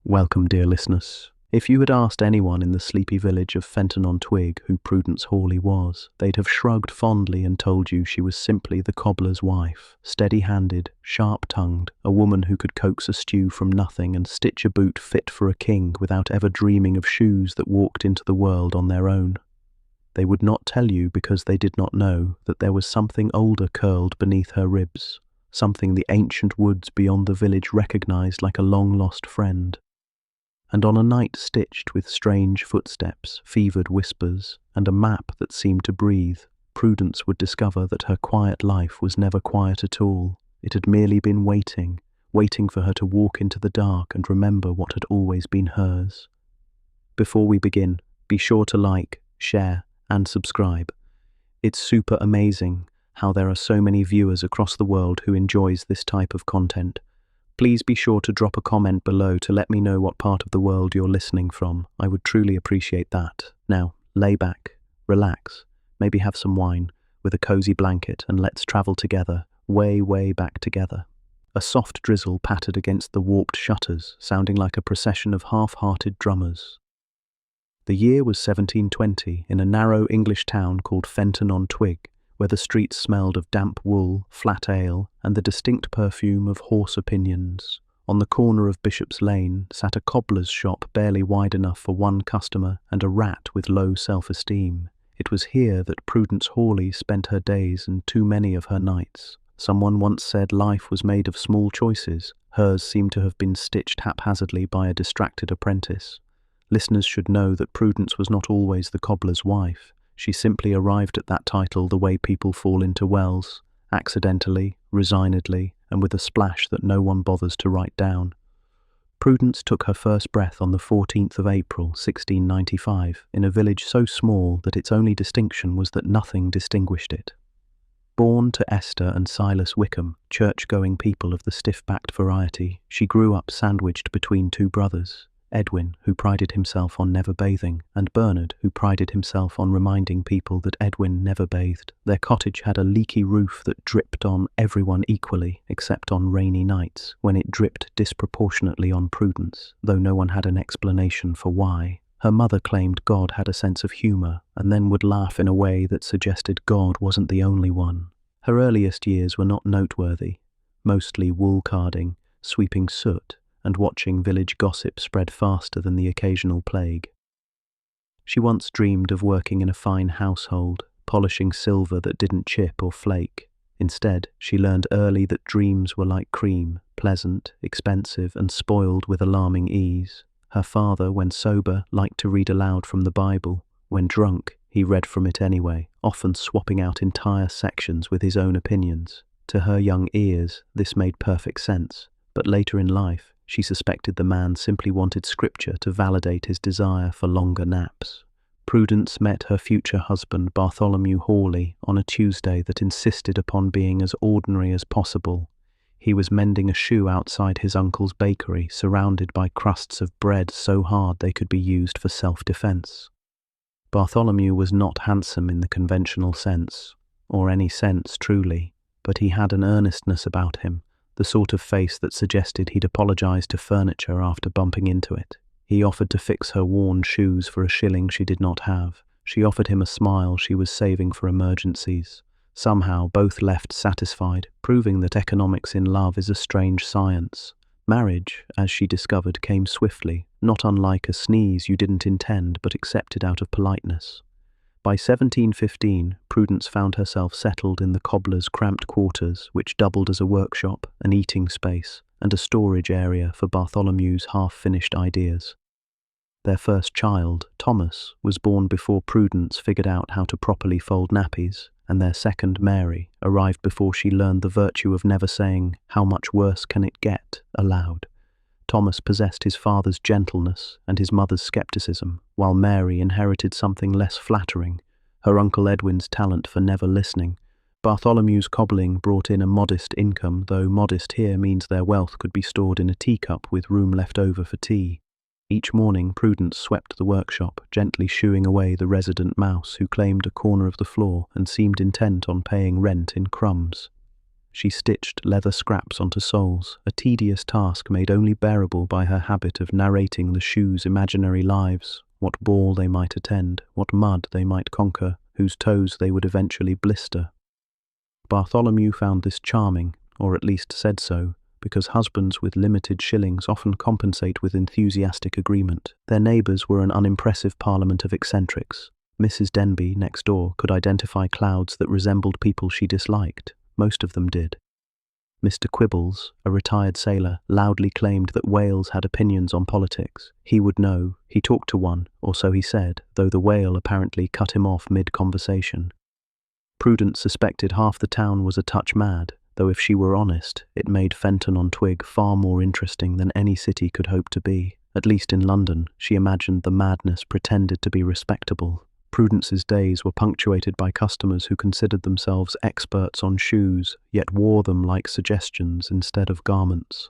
Welcome, dear listeners. If you had asked anyone in the sleepy village of Fenton-on-Twig who Prudence Hawley was, they'd have shrugged fondly and told you she was simply the cobbler's wife, steady-handed, sharp-tongued, a woman who could coax a stew from nothing and stitch a boot fit for a king without ever dreaming of shoes that walked into the world on their own. They would not tell you because they did not know that there was something older curled beneath her ribs, something the ancient woods beyond the village recognized like a long-lost friend. And on a night stitched with strange footsteps, fevered whispers, and a map that seemed to breathe, Prudence would discover that her quiet life was never quiet at all. It had merely been waiting for her to walk into the dark and remember what had always been hers. Before we begin, be sure to like, share, and subscribe. It's super amazing how there are so many viewers across the world who enjoys this type of content. Please be sure to drop a comment below to let me know what part of the world you're listening from. I would truly appreciate that. Now, lay back, relax, maybe have some wine with a cozy blanket, and let's travel together, way, way back together. A soft drizzle pattered against the warped shutters, sounding like a procession of half-hearted drummers. The year was 1720 in a narrow English town called Fenton-on-Twig, where the streets smelled of damp wool, flat ale, and the distinct perfume of horse opinions. On the corner of Bishop's Lane sat a cobbler's shop barely wide enough for one customer and a rat with low self-esteem. It was here that Prudence Hawley spent her days and too many of her nights. Someone once said life was made of small choices. Hers seemed to have been stitched haphazardly by a distracted apprentice. Listeners should know that Prudence was not always the cobbler's wife. She simply arrived at that title the way people fall into wells, accidentally, resignedly, and with a splash that no one bothers to write down. Prudence took her first breath on the 14th of April, 1695, in a village so small that its only distinction was that nothing distinguished it. Born to Esther and Silas Wickham, church-going people of the stiff-backed variety, she grew up sandwiched between two brothers. Edwin, who prided himself on never bathing, and Bernard, who prided himself on reminding people that Edwin never bathed. Their cottage had a leaky roof that dripped on everyone equally, except on rainy nights, when it dripped disproportionately on Prudence, though no one had an explanation for why. Her mother claimed God had a sense of humour, and then would laugh in a way that suggested God wasn't the only one. Her earliest years were not noteworthy, mostly wool carding, sweeping soot, and watching village gossip spread faster than the occasional plague. She once dreamed of working in a fine household, polishing silver that didn't chip or flake. Instead, she learned early that dreams were like cream, pleasant, expensive, and spoiled with alarming ease. Her father, when sober, liked to read aloud from the Bible. When drunk, he read from it anyway, often swapping out entire sections with his own opinions. To her young ears, this made perfect sense, but later in life, she suspected the man simply wanted scripture to validate his desire for longer naps. Prudence met her future husband, Bartholomew Hawley, on a Tuesday that insisted upon being as ordinary as possible. He was mending a shoe outside his uncle's bakery, surrounded by crusts of bread so hard they could be used for self-defense. Bartholomew was not handsome in the conventional sense, or any sense truly, but he had an earnestness about him, the sort of face that suggested he'd apologize to furniture after bumping into it. He offered to fix her worn shoes for a shilling she did not have. She offered him a smile she was saving for emergencies. Somehow both left satisfied, proving that economics in love is a strange science. Marriage, as she discovered, came swiftly, not unlike a sneeze you didn't intend but accepted out of politeness. By 1715, Prudence found herself settled in the cobbler's cramped quarters, which doubled as a workshop, an eating space, and a storage area for Bartholomew's half-finished ideas. Their first child, Thomas, was born before Prudence figured out how to properly fold nappies, and their second, Mary, arrived before she learned the virtue of never saying, "How much worse can it get?" aloud. Thomas possessed his father's gentleness and his mother's skepticism, while Mary inherited something less flattering, her Uncle Edwin's talent for never listening. Bartholomew's cobbling brought in a modest income, though modest here means their wealth could be stored in a teacup with room left over for tea. Each morning Prudence swept the workshop, gently shooing away the resident mouse who claimed a corner of the floor and seemed intent on paying rent in crumbs. She stitched leather scraps onto soles, a tedious task made only bearable by her habit of narrating the shoes' imaginary lives, what ball they might attend, what mud they might conquer, whose toes they would eventually blister. Bartholomew found this charming, or at least said so, because husbands with limited shillings often compensate with enthusiastic agreement. Their neighbours were an unimpressive parliament of eccentrics. Mrs. Denby, next door, could identify clouds that resembled people she disliked. Most of them did. Mr. Quibbles, a retired sailor, loudly claimed that Wales had opinions on politics. He would know. He talked to one, or so he said, though the whale apparently cut him off mid-conversation. Prudence suspected half the town was a touch mad, though if she were honest, it made Fenton-on-Twig far more interesting than any city could hope to be. At least in London, she imagined the madness pretended to be respectable. Prudence's days were punctuated by customers who considered themselves experts on shoes, yet wore them like suggestions instead of garments.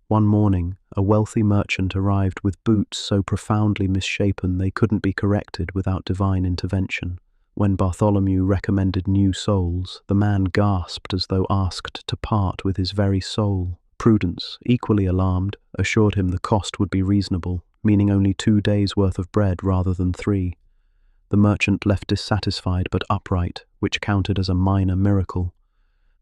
One morning, a wealthy merchant arrived with boots so profoundly misshapen they couldn't be corrected without divine intervention. When Bartholomew recommended new soles, the man gasped as though asked to part with his very soul. Prudence, equally alarmed, assured him the cost would be reasonable, meaning only 2 days' worth of bread rather than 3. The merchant left dissatisfied but upright, which counted as a minor miracle.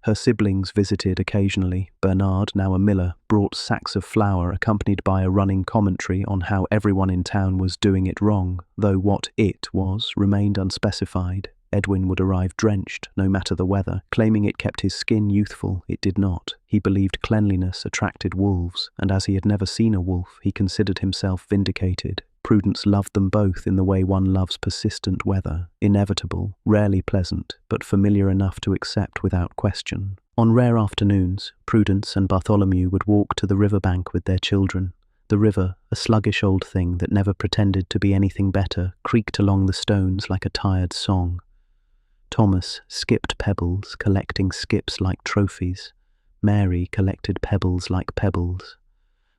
Her siblings visited occasionally. Bernard, now a miller, brought sacks of flour accompanied by a running commentary on how everyone in town was doing it wrong, though what "it" was remained unspecified. Edwin would arrive drenched, no matter the weather, claiming it kept his skin youthful. It did not. He believed cleanliness attracted wolves, and as he had never seen a wolf, he considered himself vindicated. Prudence loved them both in the way one loves persistent weather, inevitable, rarely pleasant, but familiar enough to accept without question. On rare afternoons, Prudence and Bartholomew would walk to the riverbank with their children. The river, a sluggish old thing that never pretended to be anything better, creaked along the stones like a tired song. Thomas skipped pebbles, collecting skips like trophies. Mary collected pebbles like pebbles.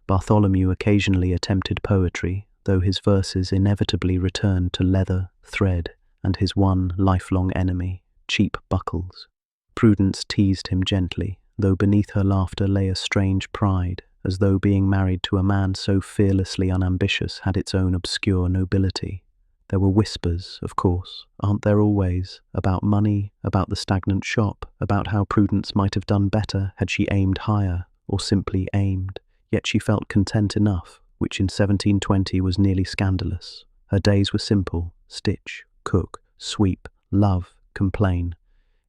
Bartholomew occasionally attempted poetry, though his verses inevitably returned to leather, thread, and his one lifelong enemy, cheap buckles. Prudence teased him gently, though beneath her laughter lay a strange pride, as though being married to a man so fearlessly unambitious had its own obscure nobility. There were whispers, of course, aren't there always, about money, about the stagnant shop, about how Prudence might have done better had she aimed higher, or simply aimed. Yet she felt content enough, which in 1720 was nearly scandalous. Her days were simple: stitch, cook, sweep, love, complain.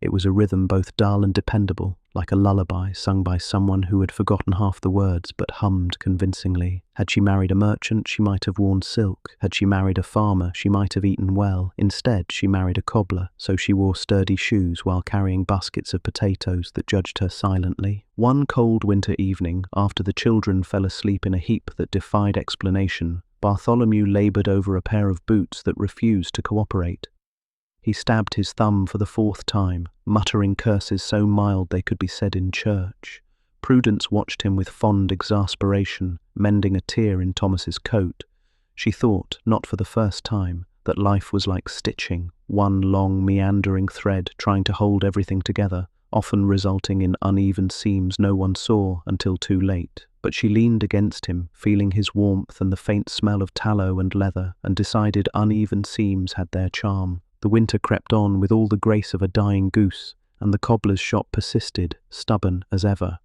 It was a rhythm both dull and dependable, like a lullaby sung by someone who had forgotten half the words but hummed convincingly. Had she married a merchant, she might have worn silk. Had she married a farmer, she might have eaten well. Instead, she married a cobbler, so she wore sturdy shoes while carrying baskets of potatoes that judged her silently. One cold winter evening, after the children fell asleep in a heap that defied explanation, Bartholomew laboured over a pair of boots that refused to cooperate. He stabbed his thumb for the 4th time, muttering curses so mild they could be said in church. Prudence watched him with fond exasperation, mending a tear in Thomas's coat. She thought, not for the first time, that life was like stitching, one long meandering thread trying to hold everything together, often resulting in uneven seams no one saw until too late. But she leaned against him, feeling his warmth and the faint smell of tallow and leather, and decided uneven seams had their charm. The winter crept on with all the grace of a dying goose, and the cobbler's shop persisted, stubborn as ever.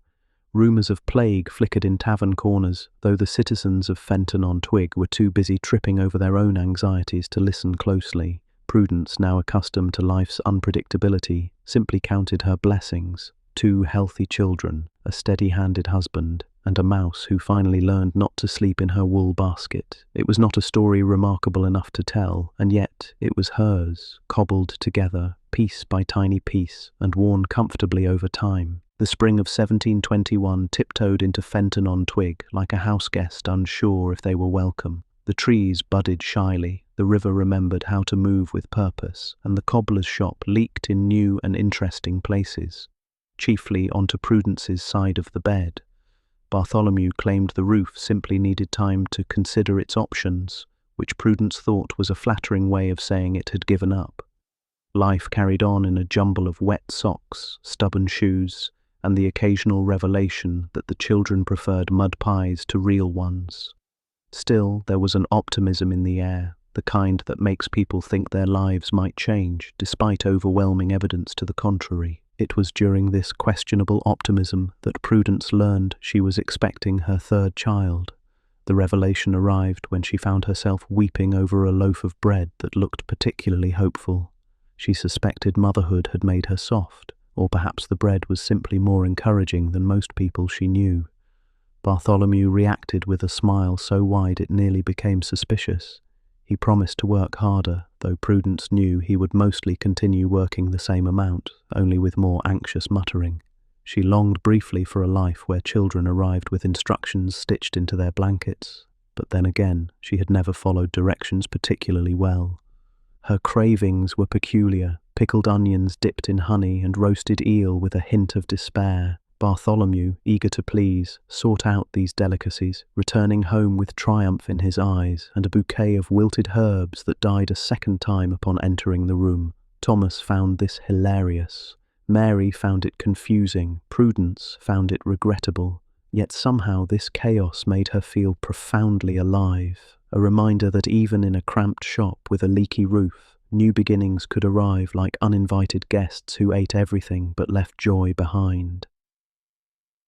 Rumours of plague flickered in tavern corners, though the citizens of Fenton-on-Twig were too busy tripping over their own anxieties to listen closely. Prudence, now accustomed to life's unpredictability, simply counted her blessings: 2 healthy children, a steady-handed husband, and a mouse who finally learned not to sleep in her wool basket. It was not a story remarkable enough to tell, and yet it was hers, cobbled together, piece by tiny piece, and worn comfortably over time. The spring of 1721 tiptoed into Fenton-on-Twig like a house guest unsure if they were welcome. The trees budded shyly, the river remembered how to move with purpose, and the cobbler's shop leaked in new and interesting places, chiefly onto Prudence's side of the bed. Bartholomew claimed the roof simply needed time to consider its options, which Prudence thought was a flattering way of saying it had given up. Life carried on in a jumble of wet socks, stubborn shoes, and the occasional revelation that the children preferred mud pies to real ones. Still, there was an optimism in the air, the kind that makes people think their lives might change, despite overwhelming evidence to the contrary. It was during this questionable optimism that Prudence learned she was expecting her third child. The revelation arrived when she found herself weeping over a loaf of bread that looked particularly hopeful. She suspected motherhood had made her soft, or perhaps the bread was simply more encouraging than most people she knew. Bartholomew reacted with a smile so wide it nearly became suspicious. He promised to work harder, though Prudence knew he would mostly continue working the same amount, only with more anxious muttering. She longed briefly for a life where children arrived with instructions stitched into their blankets, but then again, she had never followed directions particularly well. Her cravings were peculiar: pickled onions dipped in honey and roasted eel with a hint of despair. Bartholomew, eager to please, sought out these delicacies, returning home with triumph in his eyes and a bouquet of wilted herbs that died a second time upon entering the room. Thomas found this hilarious. Mary found it confusing. Prudence found it regrettable. Yet somehow this chaos made her feel profoundly alive, a reminder that even in a cramped shop with a leaky roof, new beginnings could arrive like uninvited guests who ate everything but left joy behind.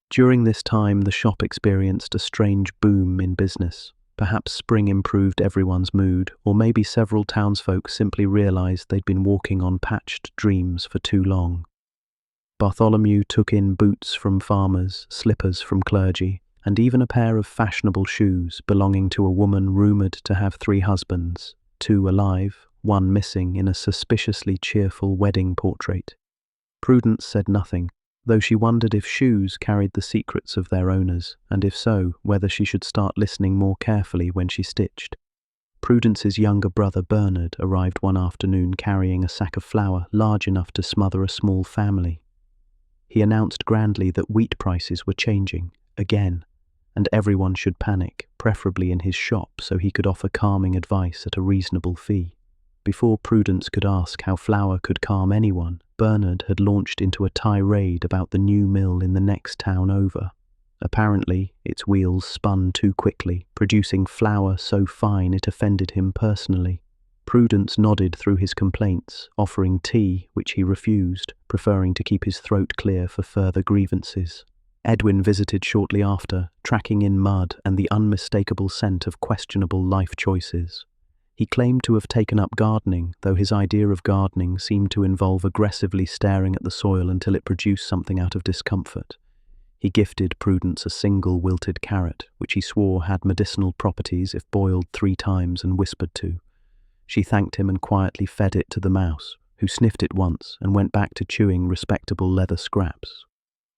During this time, the shop experienced a strange boom in business. Perhaps spring improved everyone's mood, or maybe several townsfolk simply realized they'd been walking on patched dreams for too long. Bartholomew took in boots from farmers, slippers from clergy, and even a pair of fashionable shoes belonging to a woman rumored to have 3 husbands, 2 alive, 1 missing in a suspiciously cheerful wedding portrait. Prudence said nothing, though she wondered if shoes carried the secrets of their owners, and if so, whether she should start listening more carefully when she stitched. Prudence's younger brother Bernard arrived one afternoon carrying a sack of flour large enough to smother a small family. He announced grandly that wheat prices were changing, again, and everyone should panic, preferably in his shop, so he could offer calming advice at a reasonable fee. Before Prudence could ask how flour could calm anyone, Bernard had launched into a tirade about the new mill in the next town over. Apparently, its wheels spun too quickly, producing flour so fine it offended him personally. Prudence nodded through his complaints, offering tea, which he refused, preferring to keep his throat clear for further grievances. Edwin visited shortly after, tracking in mud and the unmistakable scent of questionable life choices. He claimed to have taken up gardening, though his idea of gardening seemed to involve aggressively staring at the soil until it produced something out of discomfort. He gifted Prudence a single wilted carrot, which he swore had medicinal properties if boiled 3 times and whispered to. She thanked him and quietly fed it to the mouse, who sniffed it once and went back to chewing respectable leather scraps.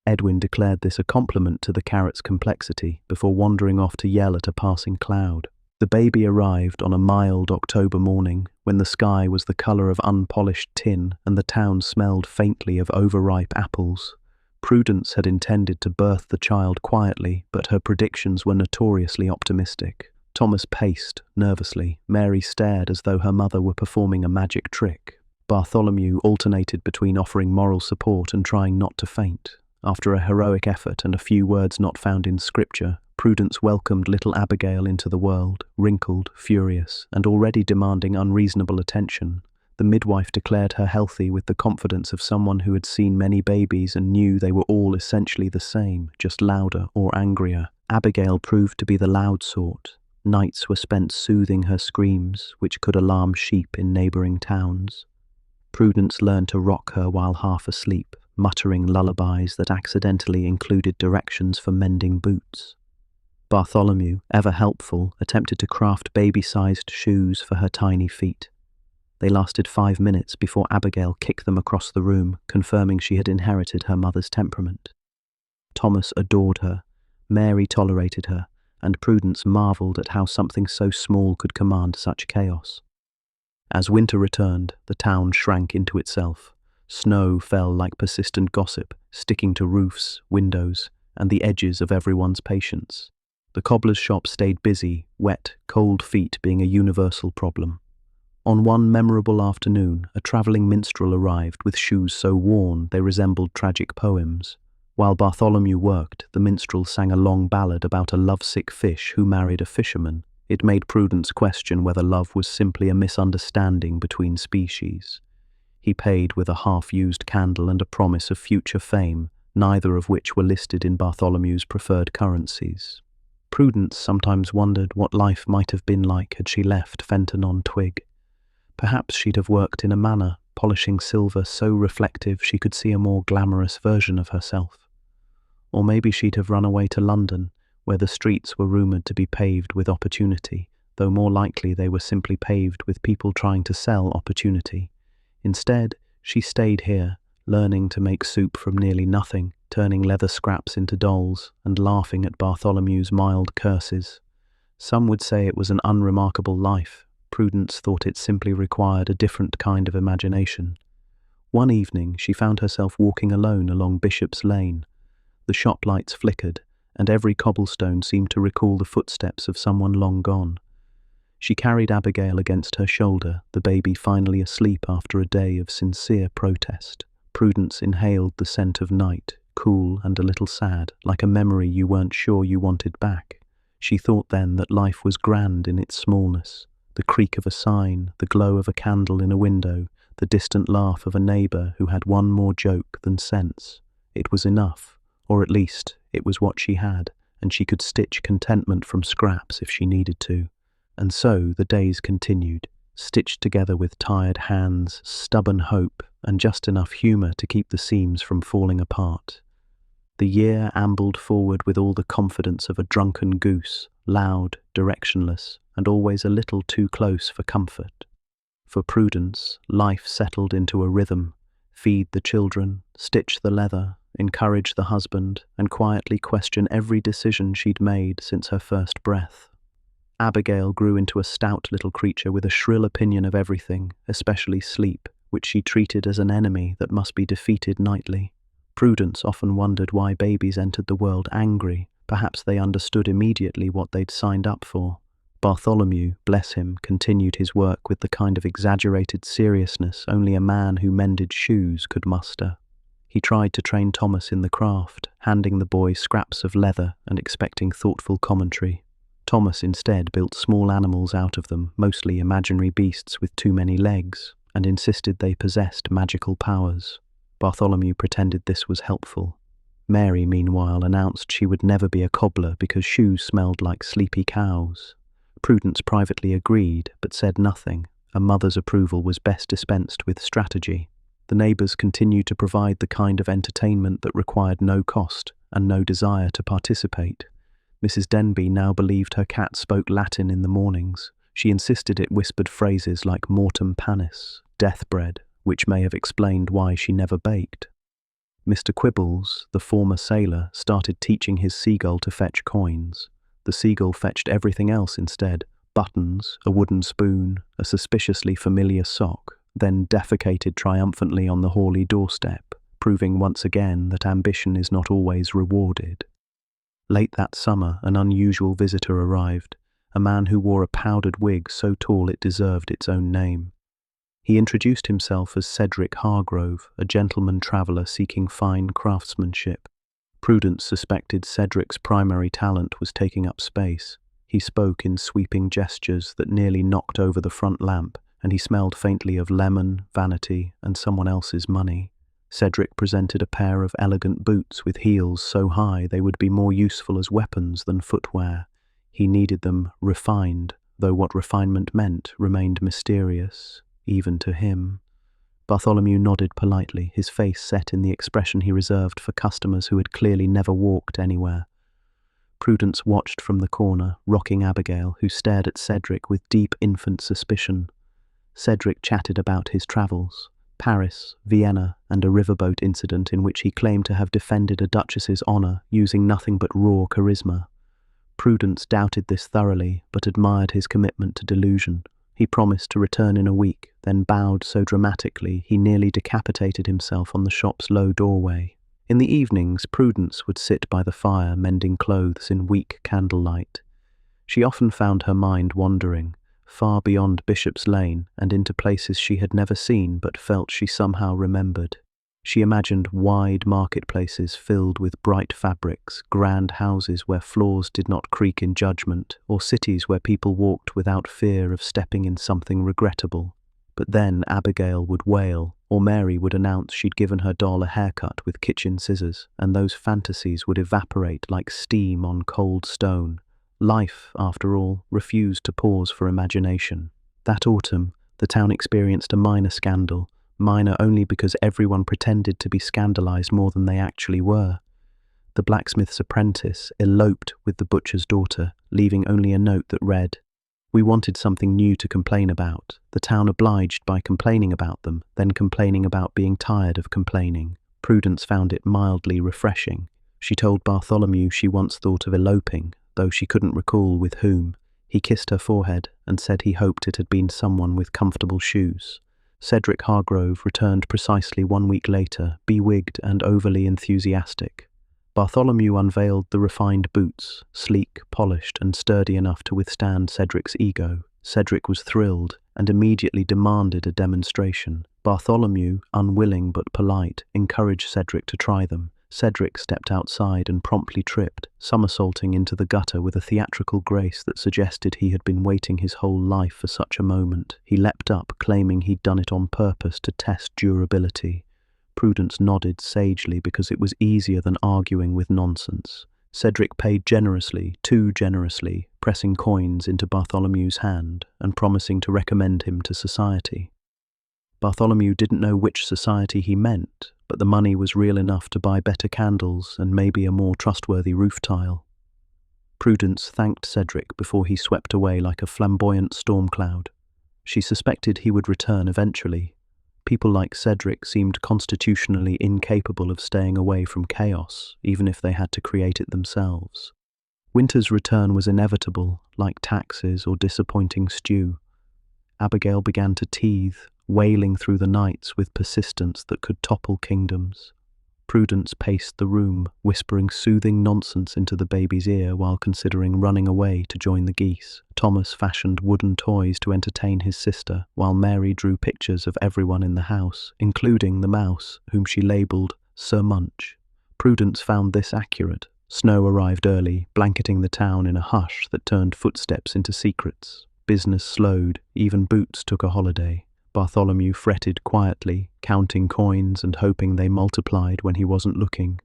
Edwin declared this a compliment to the carrot's complexity before wandering off to yell at a passing cloud. The baby arrived on a mild October morning when the sky was the colour of unpolished tin and the town smelled faintly of overripe apples. Prudence had intended to birth the child quietly, but her predictions were notoriously optimistic. Thomas paced nervously. Mary stared as though her mother were performing a magic trick. Bartholomew alternated between offering moral support and trying not to faint. After a heroic effort and a few words not found in scripture, Prudence welcomed little Abigail into the world, wrinkled, furious, and already demanding unreasonable attention. The midwife declared her healthy with the confidence of someone who had seen many babies and knew they were all essentially the same, just louder or angrier. Abigail proved to be the loud sort. Nights were spent soothing her screams, which could alarm sheep in neighbouring towns. Prudence learned to rock her while half asleep, muttering lullabies that accidentally included directions for mending boots. Bartholomew, ever helpful, attempted to craft baby-sized shoes for her tiny feet. They lasted 5 minutes before Abigail kicked them across the room, confirming she had inherited her mother's temperament. Thomas adored her, Mary tolerated her, and Prudence marvelled at how something so small could command such chaos. As winter returned, the town shrank into itself. Snow fell like persistent gossip, sticking to roofs, windows, and the edges of everyone's patience. The cobbler's shop stayed busy, wet, cold feet being a universal problem. On one memorable afternoon, a travelling minstrel arrived with shoes so worn they resembled tragic poems. While Bartholomew worked, the minstrel sang a long ballad about a lovesick fish who married a fisherman. It made Prudence question whether love was simply a misunderstanding between species. He paid with a half-used candle and a promise of future fame, neither of which were listed in Bartholomew's preferred currencies. Prudence sometimes wondered what life might have been like had she left Fenton on Twig. Perhaps she'd have worked in a manor, polishing silver so reflective she could see a more glamorous version of herself. Or maybe she'd have run away to London, where the streets were rumoured to be paved with opportunity, though more likely they were simply paved with people trying to sell opportunity. Instead, she stayed here, learning to make soup from nearly nothing, turning leather scraps into dolls, and laughing at Bartholomew's mild curses. Some would say it was an unremarkable life. Prudence thought it simply required a different kind of imagination. One evening, she found herself walking alone along Bishop's Lane. The shop lights flickered, and every cobblestone seemed to recall the footsteps of someone long gone. She carried Abigail against her shoulder, the baby finally asleep after a day of sincere protest. Prudence inhaled the scent of night, cool and a little sad, like a memory you weren't sure you wanted back. She thought then that life was grand in its smallness. The creak of a sign, the glow of a candle in a window, the distant laugh of a neighbour who had one more joke than sense. It was enough, or at least it was what she had, and she could stitch contentment from scraps if she needed to. And so the days continued, stitched together with tired hands, stubborn hope, and just enough humour to keep the seams from falling apart. The year ambled forward with all the confidence of a drunken goose, loud, directionless, and always a little too close for comfort. For Prudence, life settled into a rhythm: feed the children, stitch the leather, encourage the husband, and quietly question every decision she'd made since her first breath. Abigail grew into a stout little creature with a shrill opinion of everything, especially sleep, which she treated as an enemy that must be defeated nightly. Prudence often wondered why babies entered the world angry. Perhaps they understood immediately what they'd signed up for. Bartholomew, bless him, continued his work with the kind of exaggerated seriousness only a man who mended shoes could muster. He tried to train Thomas in the craft, handing the boy scraps of leather and expecting thoughtful commentary. Thomas instead built small animals out of them, mostly imaginary beasts with too many legs, and insisted they possessed magical powers. Bartholomew pretended this was helpful. Mary, meanwhile, announced she would never be a cobbler because shoes smelled like sleepy cows. Prudence privately agreed, but said nothing. A mother's approval was best dispensed with strategy. The neighbours continued to provide the kind of entertainment that required no cost and no desire to participate. Mrs. Denby now believed her cat spoke Latin in the mornings. She insisted it whispered phrases like mortem panis, death bread, which may have explained why she never baked. Mr. Quibbles, the former sailor, started teaching his seagull to fetch coins. The seagull fetched everything else instead: buttons, a wooden spoon, a suspiciously familiar sock, then defecated triumphantly on the Hawley doorstep, proving once again that ambition is not always rewarded. Late that summer, an unusual visitor arrived, a man who wore a powdered wig so tall it deserved its own name. He introduced himself as Cedric Hargrove, a gentleman traveller seeking fine craftsmanship. Prudence suspected Cedric's primary talent was taking up space. He spoke in sweeping gestures that nearly knocked over the front lamp, and he smelled faintly of lemon, vanity, and someone else's money. Cedric presented a pair of elegant boots with heels so high they would be more useful as weapons than footwear. He needed them refined, though what refinement meant remained mysterious, even to him. Bartholomew nodded politely, his face set in the expression he reserved for customers who had clearly never walked anywhere. Prudence watched from the corner, rocking Abigail, who stared at Cedric with deep infant suspicion. Cedric chatted about his travels: Paris, Vienna, and a riverboat incident in which he claimed to have defended a duchess's honour using nothing but raw charisma. Prudence doubted this thoroughly, but admired his commitment to delusion. He promised to return in a week, then bowed so dramatically he nearly decapitated himself on the shop's low doorway. In the evenings, Prudence would sit by the fire mending clothes in weak candlelight. She often found her mind wandering, far beyond Bishop's Lane and into places she had never seen but felt she somehow remembered. She imagined wide marketplaces filled with bright fabrics, grand houses where floors did not creak in judgment, or cities where people walked without fear of stepping in something regrettable. But then Abigail would wail, or Mary would announce she'd given her doll a haircut with kitchen scissors, and those fantasies would evaporate like steam on cold stone. Life, after all, refused to pause for imagination. That autumn, the town experienced a minor scandal, minor only because everyone pretended to be scandalized more than they actually were. The blacksmith's apprentice eloped with the butcher's daughter, leaving only a note that read, "We wanted something new to complain about. The town obliged by complaining about them, then complaining about being tired of complaining." Prudence found it mildly refreshing. She told Bartholomew she once thought of eloping, though she couldn't recall with whom. He kissed her forehead and said he hoped it had been someone with comfortable shoes. Cedric Hargrove returned precisely 1 week later, bewigged and overly enthusiastic. Bartholomew unveiled the refined boots, sleek, polished, and sturdy enough to withstand Cedric's ego. Cedric was thrilled and immediately demanded a demonstration. Bartholomew, unwilling but polite, encouraged Cedric to try them. Cedric stepped outside and promptly tripped, somersaulting into the gutter with a theatrical grace that suggested he had been waiting his whole life for such a moment. He leapt up, claiming he'd done it on purpose to test durability. Prudence nodded sagely because it was easier than arguing with nonsense. Cedric paid generously, too generously, pressing coins into Bartholomew's hand and promising to recommend him to society. Bartholomew didn't know which society he meant, but the money was real enough to buy better candles and maybe a more trustworthy roof tile. Prudence thanked Cedric before he swept away like a flamboyant storm cloud. She suspected he would return eventually. People like Cedric seemed constitutionally incapable of staying away from chaos, even if they had to create it themselves. Winter's return was inevitable, like taxes or disappointing stew. Abigail began to teethe, wailing through the nights with persistence that could topple kingdoms. Prudence paced the room, whispering soothing nonsense into the baby's ear while considering running away to join the geese. Thomas fashioned wooden toys to entertain his sister, while Mary drew pictures of everyone in the house, including the mouse, whom she labelled Sir Munch. Prudence found this accurate. Snow arrived early, blanketing the town in a hush that turned footsteps into secrets. Business slowed, even Boots took a holiday. Bartholomew fretted quietly, counting coins and hoping they multiplied when he wasn't looking.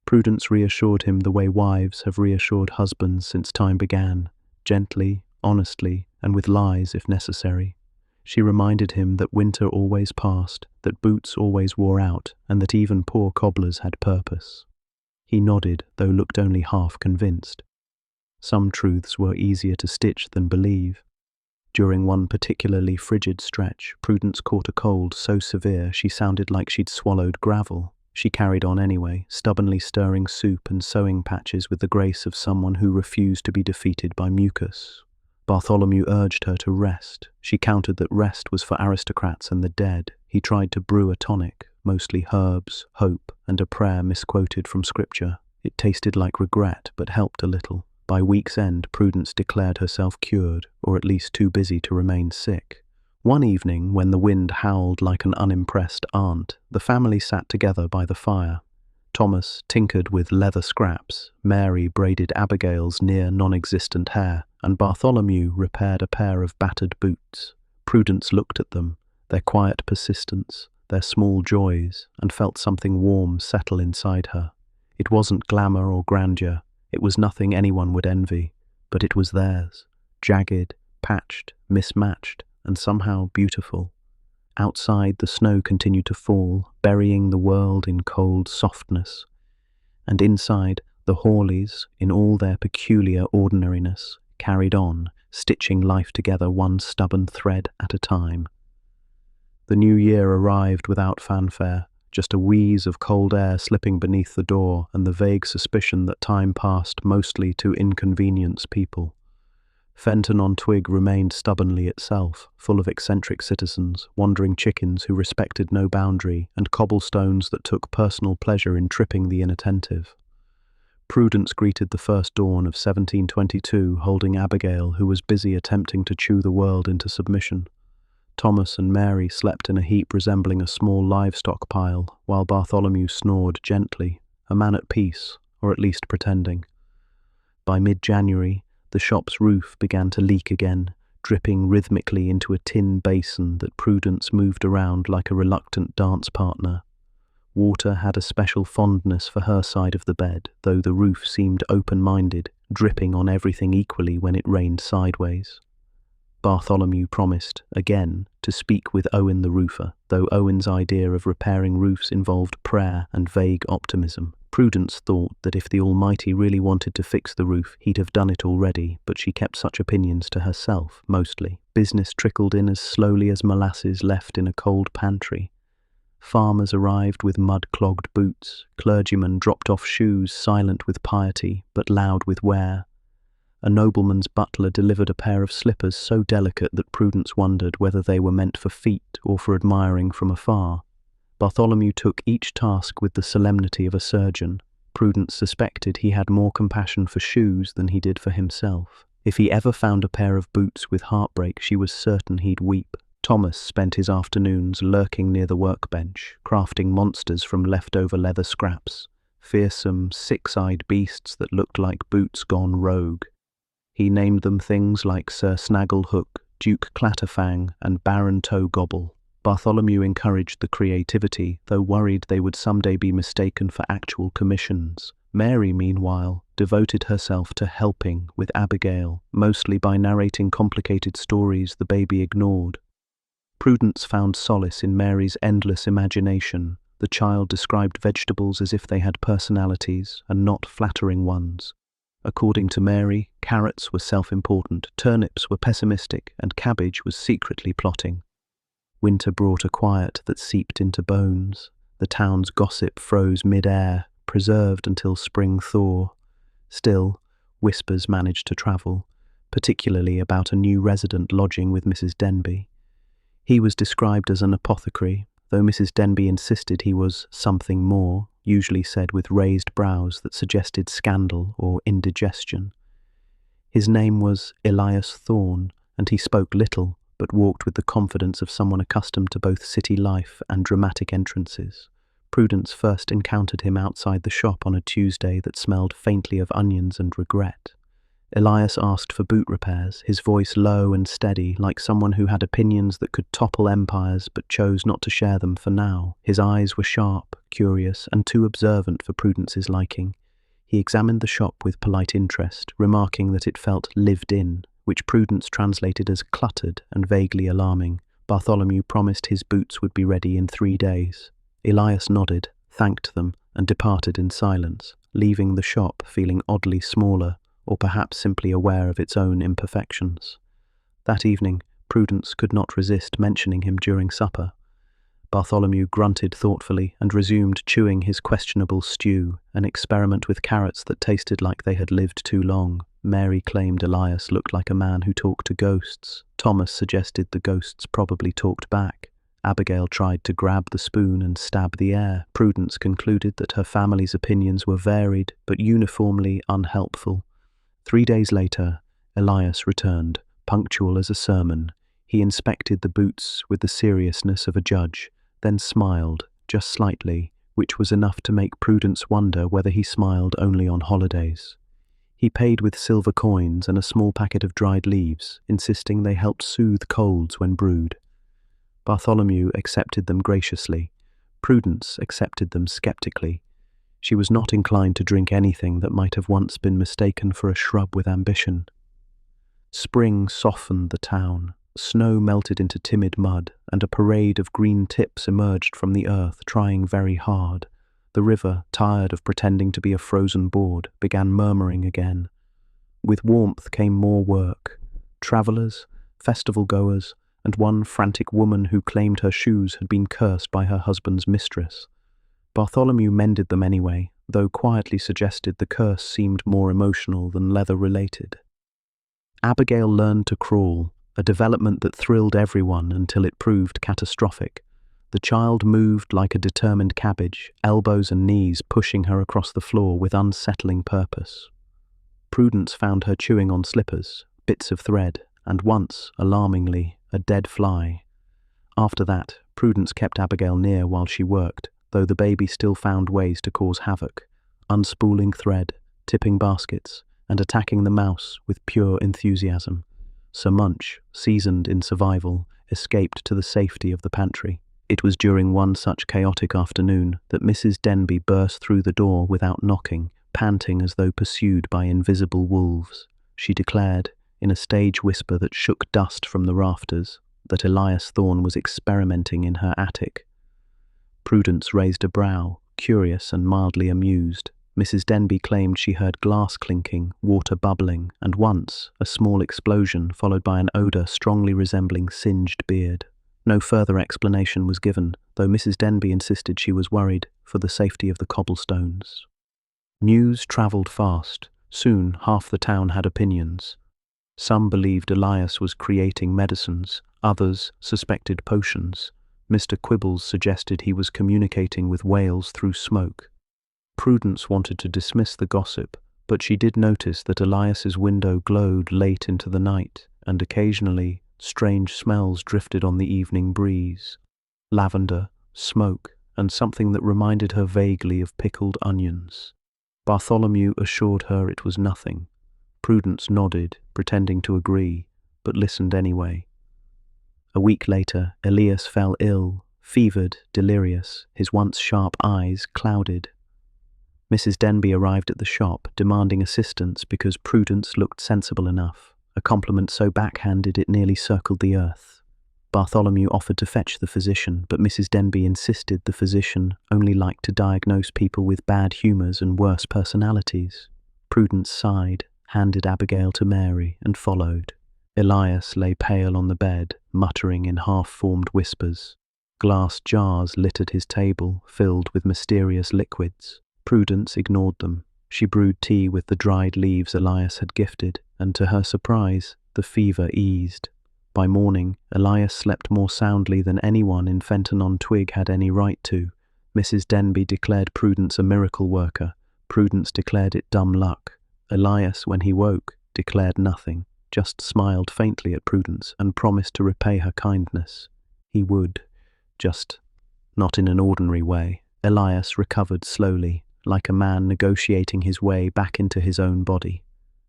Prudence reassured him the way wives have reassured husbands since time began, gently, honestly, and with lies if necessary. She reminded him that winter always passed, that boots always wore out, and that even poor cobblers had purpose. He nodded, though looked only half convinced. Some truths were easier to stitch than believe. During one particularly frigid stretch, Prudence caught a cold so severe she sounded like she'd swallowed gravel. She carried on anyway, stubbornly stirring soup and sewing patches with the grace of someone who refused to be defeated by mucus. Bartholomew urged her to rest. She countered that rest was for aristocrats and the dead. He tried to brew a tonic, mostly herbs, hope, and a prayer misquoted from scripture. It tasted like regret, but helped a little. By week's end, Prudence declared herself cured, or at least too busy to remain sick. One evening, when the wind howled like an unimpressed aunt, the family sat together by the fire. Thomas tinkered with leather scraps, Mary braided Abigail's near non-existent hair, and Bartholomew repaired a pair of battered boots. Prudence looked at them, their quiet persistence, their small joys, and felt something warm settle inside her. It wasn't glamour or grandeur. It was nothing anyone would envy, but it was theirs, jagged, patched, mismatched, and somehow beautiful. Outside, the snow continued to fall, burying the world in cold softness. And inside, the Hawleys, in all their peculiar ordinariness, carried on, stitching life together one stubborn thread at a time. The new year arrived without fanfare. Just a wheeze of cold air slipping beneath the door and the vague suspicion that time passed mostly to inconvenience people. Fenton-on-Twig remained stubbornly itself, full of eccentric citizens, wandering chickens who respected no boundary, and cobblestones that took personal pleasure in tripping the inattentive. Prudence greeted the first dawn of 1722 holding Abigail, who was busy attempting to chew the world into submission. Thomas and Mary slept in a heap resembling a small livestock pile, while Bartholomew snored gently, a man at peace, or at least pretending. By mid-January, the shop's roof began to leak again, dripping rhythmically into a tin basin that Prudence moved around like a reluctant dance partner. Water had a special fondness for her side of the bed, though the roof seemed open-minded, dripping on everything equally when it rained sideways. Bartholomew promised, again, to speak with Owen the roofer, though Owen's idea of repairing roofs involved prayer and vague optimism. Prudence thought that if the Almighty really wanted to fix the roof, he'd have done it already, but she kept such opinions to herself, mostly. Business trickled in as slowly as molasses left in a cold pantry. Farmers arrived with mud-clogged boots, clergymen dropped off shoes silent with piety, but loud with wear. A nobleman's butler delivered a pair of slippers so delicate that Prudence wondered whether they were meant for feet or for admiring from afar. Bartholomew took each task with the solemnity of a surgeon. Prudence suspected he had more compassion for shoes than he did for himself. If he ever found a pair of boots with heartbreak, she was certain he'd weep. Thomas spent his afternoons lurking near the workbench, crafting monsters from leftover leather scraps, fearsome, six-eyed beasts that looked like boots gone rogue. He named them things like Sir Snagglehook, Duke Clatterfang, and Baron Toe Gobble. Bartholomew encouraged the creativity, though worried they would someday be mistaken for actual commissions. Mary, meanwhile, devoted herself to helping with Abigail, mostly by narrating complicated stories the baby ignored. Prudence found solace in Mary's endless imagination. The child described vegetables as if they had personalities, and not flattering ones. According to Mary, carrots were self-important, turnips were pessimistic, and cabbage was secretly plotting. Winter brought a quiet that seeped into bones. The town's gossip froze mid-air, preserved until spring thaw. Still, whispers managed to travel, particularly about a new resident lodging with Mrs. Denby. He was described as an apothecary, though Mrs. Denby insisted he was something more, usually said with raised brows that suggested scandal or indigestion. His name was Elias Thorne, and he spoke little, but walked with the confidence of someone accustomed to both city life and dramatic entrances. Prudence first encountered him outside the shop on a Tuesday that smelled faintly of onions and regret. Elias asked for boot repairs, his voice low and steady, like someone who had opinions that could topple empires but chose not to share them for now. His eyes were sharp, curious, and too observant for Prudence's liking. He examined the shop with polite interest, remarking that it felt lived in, which Prudence translated as cluttered and vaguely alarming. Bartholomew promised his boots would be ready in 3 days. Elias nodded, thanked them, and departed in silence, leaving the shop feeling oddly smaller, or perhaps simply aware of its own imperfections. That evening, Prudence could not resist mentioning him during supper. Bartholomew grunted thoughtfully and resumed chewing his questionable stew, an experiment with carrots that tasted like they had lived too long. Mary claimed Elias looked like a man who talked to ghosts. Thomas suggested the ghosts probably talked back. Abigail tried to grab the spoon and stab the air. Prudence concluded that her family's opinions were varied, but uniformly unhelpful. 3 days later, Elias returned, punctual as a sermon. He inspected the boots with the seriousness of a judge, then smiled, just slightly, which was enough to make Prudence wonder whether he smiled only on holidays. He paid with silver coins and a small packet of dried leaves, insisting they helped soothe colds when brewed. Bartholomew accepted them graciously. Prudence accepted them skeptically. She was not inclined to drink anything that might have once been mistaken for a shrub with ambition. Spring softened the town. Snow melted into timid mud, and a parade of green tips emerged from the earth, trying very hard. The river, tired of pretending to be a frozen board, began murmuring again. With warmth came more work. Travellers, festival-goers, and one frantic woman who claimed her shoes had been cursed by her husband's mistress. Bartholomew mended them anyway, though quietly suggested the curse seemed more emotional than leather-related. Abigail learned to crawl, a development that thrilled everyone until it proved catastrophic. The child moved like a determined cabbage, elbows and knees pushing her across the floor with unsettling purpose. Prudence found her chewing on slippers, bits of thread, and once, alarmingly, a dead fly. After that, Prudence kept Abigail near while she worked, though the baby still found ways to cause havoc, unspooling thread, tipping baskets, and attacking the mouse with pure enthusiasm. Sir Munch, seasoned in survival, escaped to the safety of the pantry. It was during one such chaotic afternoon that Mrs. Denby burst through the door without knocking, panting as though pursued by invisible wolves. She declared, in a stage whisper that shook dust from the rafters, that Elias Thorne was experimenting in her attic. Prudence raised a brow, curious and mildly amused. Mrs. Denby claimed she heard glass clinking, water bubbling, and once, a small explosion followed by an odour strongly resembling singed beard. No further explanation was given, though Mrs. Denby insisted she was worried for the safety of the cobblestones. News travelled fast. Soon half the town had opinions. Some believed Elias was creating medicines, others suspected potions. Mr. Quibbles suggested he was communicating with whales through smoke. Prudence wanted to dismiss the gossip, but she did notice that Elias's window glowed late into the night, and occasionally strange smells drifted on the evening breeze. Lavender, smoke, and something that reminded her vaguely of pickled onions. Bartholomew assured her it was nothing. Prudence nodded, pretending to agree, but listened anyway. A week later, Elias fell ill, fevered, delirious, his once sharp eyes clouded. Mrs. Denby arrived at the shop, demanding assistance because Prudence looked sensible enough, a compliment so backhanded it nearly circled the earth. Bartholomew offered to fetch the physician, but Mrs. Denby insisted the physician only liked to diagnose people with bad humours and worse personalities. Prudence sighed, handed Abigail to Mary, and followed. Elias lay pale on the bed, muttering in half-formed whispers. Glass jars littered his table, filled with mysterious liquids. Prudence ignored them. She brewed tea with the dried leaves Elias had gifted, and to her surprise, the fever eased. By morning, Elias slept more soundly than anyone in Fenton-on-Twig had any right to. Mrs. Denby declared Prudence a miracle worker. Prudence declared it dumb luck. Elias, when he woke, declared nothing, just smiled faintly at Prudence and promised to repay her kindness. He would, just not in an ordinary way. Elias recovered slowly, like a man negotiating his way back into his own body.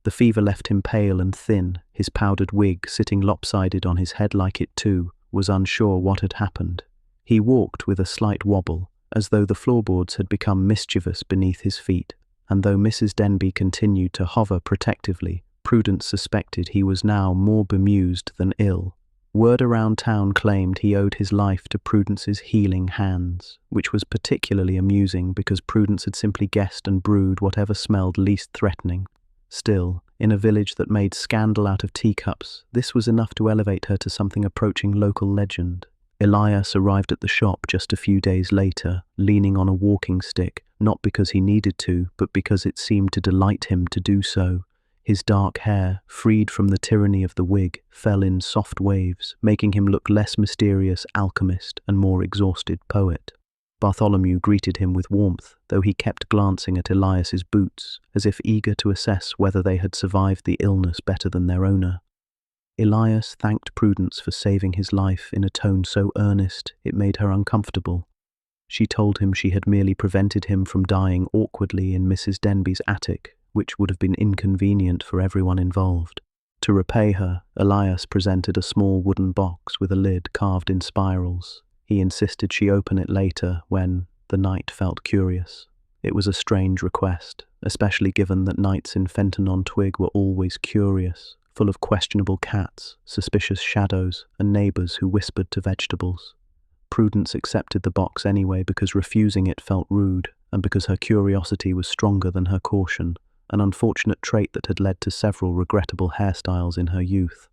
The fever left him pale and thin, his powdered wig sitting lopsided on his head like it too was unsure what had happened. He walked with a slight wobble, as though the floorboards had become mischievous beneath his feet, and though Mrs. Denby continued to hover protectively, Prudence suspected he was now more bemused than ill. Word around town claimed he owed his life to Prudence's healing hands, which was particularly amusing because Prudence had simply guessed and brewed whatever smelled least threatening. Still, in a village that made scandal out of teacups, this was enough to elevate her to something approaching local legend. Elias arrived at the shop just a few days later, leaning on a walking stick, not because he needed to, but because it seemed to delight him to do so. His dark hair, freed from the tyranny of the wig, fell in soft waves, making him look less mysterious alchemist and more exhausted poet. Bartholomew greeted him with warmth, though he kept glancing at Elias's boots, as if eager to assess whether they had survived the illness better than their owner. Elias thanked Prudence for saving his life in a tone so earnest it made her uncomfortable. She told him she had merely prevented him from dying awkwardly in Mrs. Denby's attic, which would have been inconvenient for everyone involved. To repay her, Elias presented a small wooden box with a lid carved in spirals. He insisted she open it later when the knight felt curious. It was a strange request, especially given that knights in Fenton-on-Twig were always curious, full of questionable cats, suspicious shadows, and neighbours who whispered to vegetables. Prudence accepted the box anyway because refusing it felt rude, and because her curiosity was stronger than her caution, an unfortunate trait that had led to several regrettable hairstyles in her youth.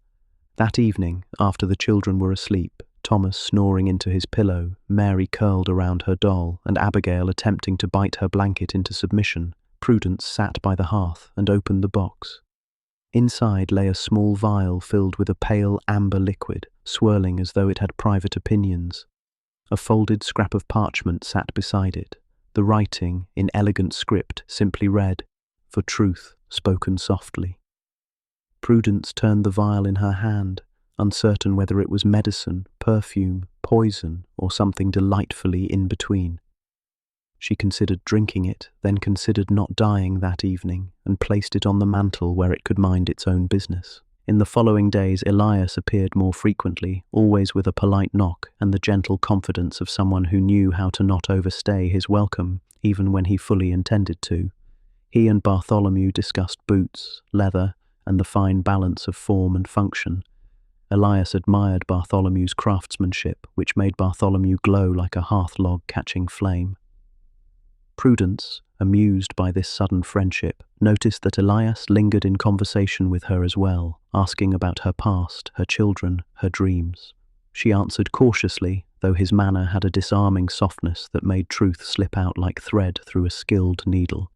That evening, after the children were asleep, Thomas snoring into his pillow, Mary curled around her doll, and Abigail attempting to bite her blanket into submission, Prudence sat by the hearth and opened the box. Inside lay a small vial filled with a pale amber liquid, swirling as though it had private opinions. A folded scrap of parchment sat beside it. The writing, in elegant script, simply read, "For truth, spoken softly." Prudence turned the vial in her hand, uncertain whether it was medicine, perfume, poison, or something delightfully in between. She considered drinking it, then considered not dying that evening, and placed it on the mantel where it could mind its own business. In the following days, Elias appeared more frequently, always with a polite knock and the gentle confidence of someone who knew how to not overstay his welcome, even when he fully intended to. He and Bartholomew discussed boots, leather, and the fine balance of form and function. Elias admired Bartholomew's craftsmanship, which made Bartholomew glow like a hearth log catching flame. Prudence, amused by this sudden friendship, noticed that Elias lingered in conversation with her as well, asking about her past, her children, her dreams. She answered cautiously, though his manner had a disarming softness that made truth slip out like thread through a skilled needle.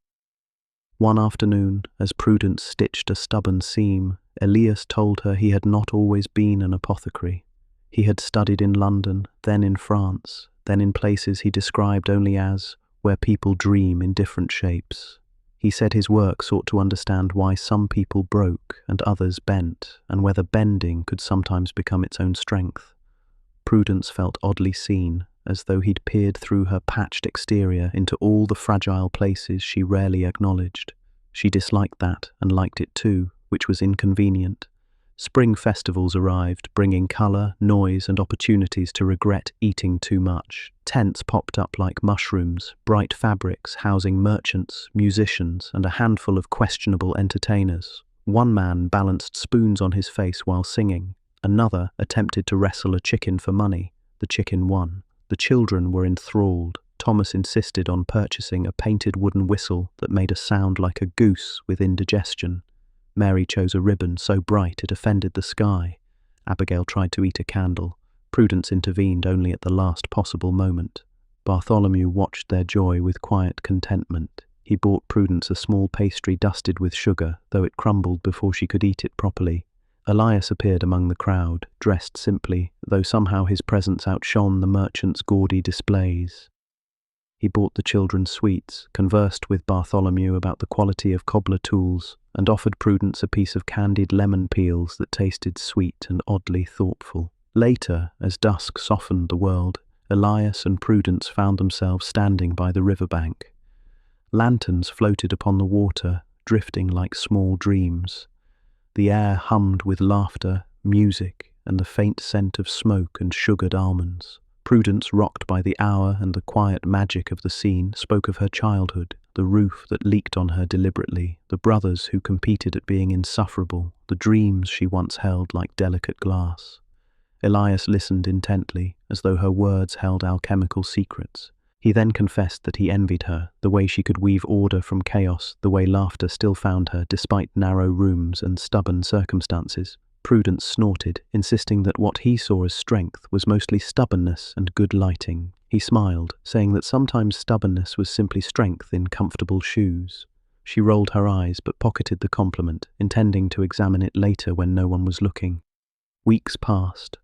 One afternoon, as Prudence stitched a stubborn seam, Elias told her he had not always been an apothecary. He had studied in London, then in France, then in places he described only as where people dream in different shapes. He said his work sought to understand why some people broke and others bent, and whether bending could sometimes become its own strength. Prudence felt oddly seen, as though he'd peered through her patched exterior into all the fragile places she rarely acknowledged. She disliked that, and liked it too, which was inconvenient. Spring festivals arrived, bringing colour, noise, and opportunities to regret eating too much. Tents popped up like mushrooms, bright fabrics housing merchants, musicians, and a handful of questionable entertainers. One man balanced spoons on his face while singing. Another attempted to wrestle a chicken for money. The chicken won. The children were enthralled. Thomas insisted on purchasing a painted wooden whistle that made a sound like a goose with indigestion. Mary chose a ribbon so bright it offended the sky. Abigail tried to eat a candle. Prudence intervened only at the last possible moment. Bartholomew watched their joy with quiet contentment. He bought Prudence a small pastry dusted with sugar, though it crumbled before she could eat it properly. Elias appeared among the crowd, dressed simply, though somehow his presence outshone the merchants' gaudy displays. He bought the children sweets, conversed with Bartholomew about the quality of cobbler tools, and offered Prudence a piece of candied lemon peels that tasted sweet and oddly thoughtful. Later, as dusk softened the world, Elias and Prudence found themselves standing by the riverbank. Lanterns floated upon the water, drifting like small dreams. The air hummed with laughter, music, and the faint scent of smoke and sugared almonds. Prudence, rocked by the hour and the quiet magic of the scene, spoke of her childhood, the roof that leaked on her deliberately, the brothers who competed at being insufferable, the dreams she once held like delicate glass. Elias listened intently, as though her words held alchemical secrets. He then confessed that he envied her, the way she could weave order from chaos, the way laughter still found her despite narrow rooms and stubborn circumstances. Prudence snorted, insisting that what he saw as strength was mostly stubbornness and good lighting. He smiled, saying that sometimes stubbornness was simply strength in comfortable shoes. She rolled her eyes but pocketed the compliment, intending to examine it later when no one was looking. Weeks passed.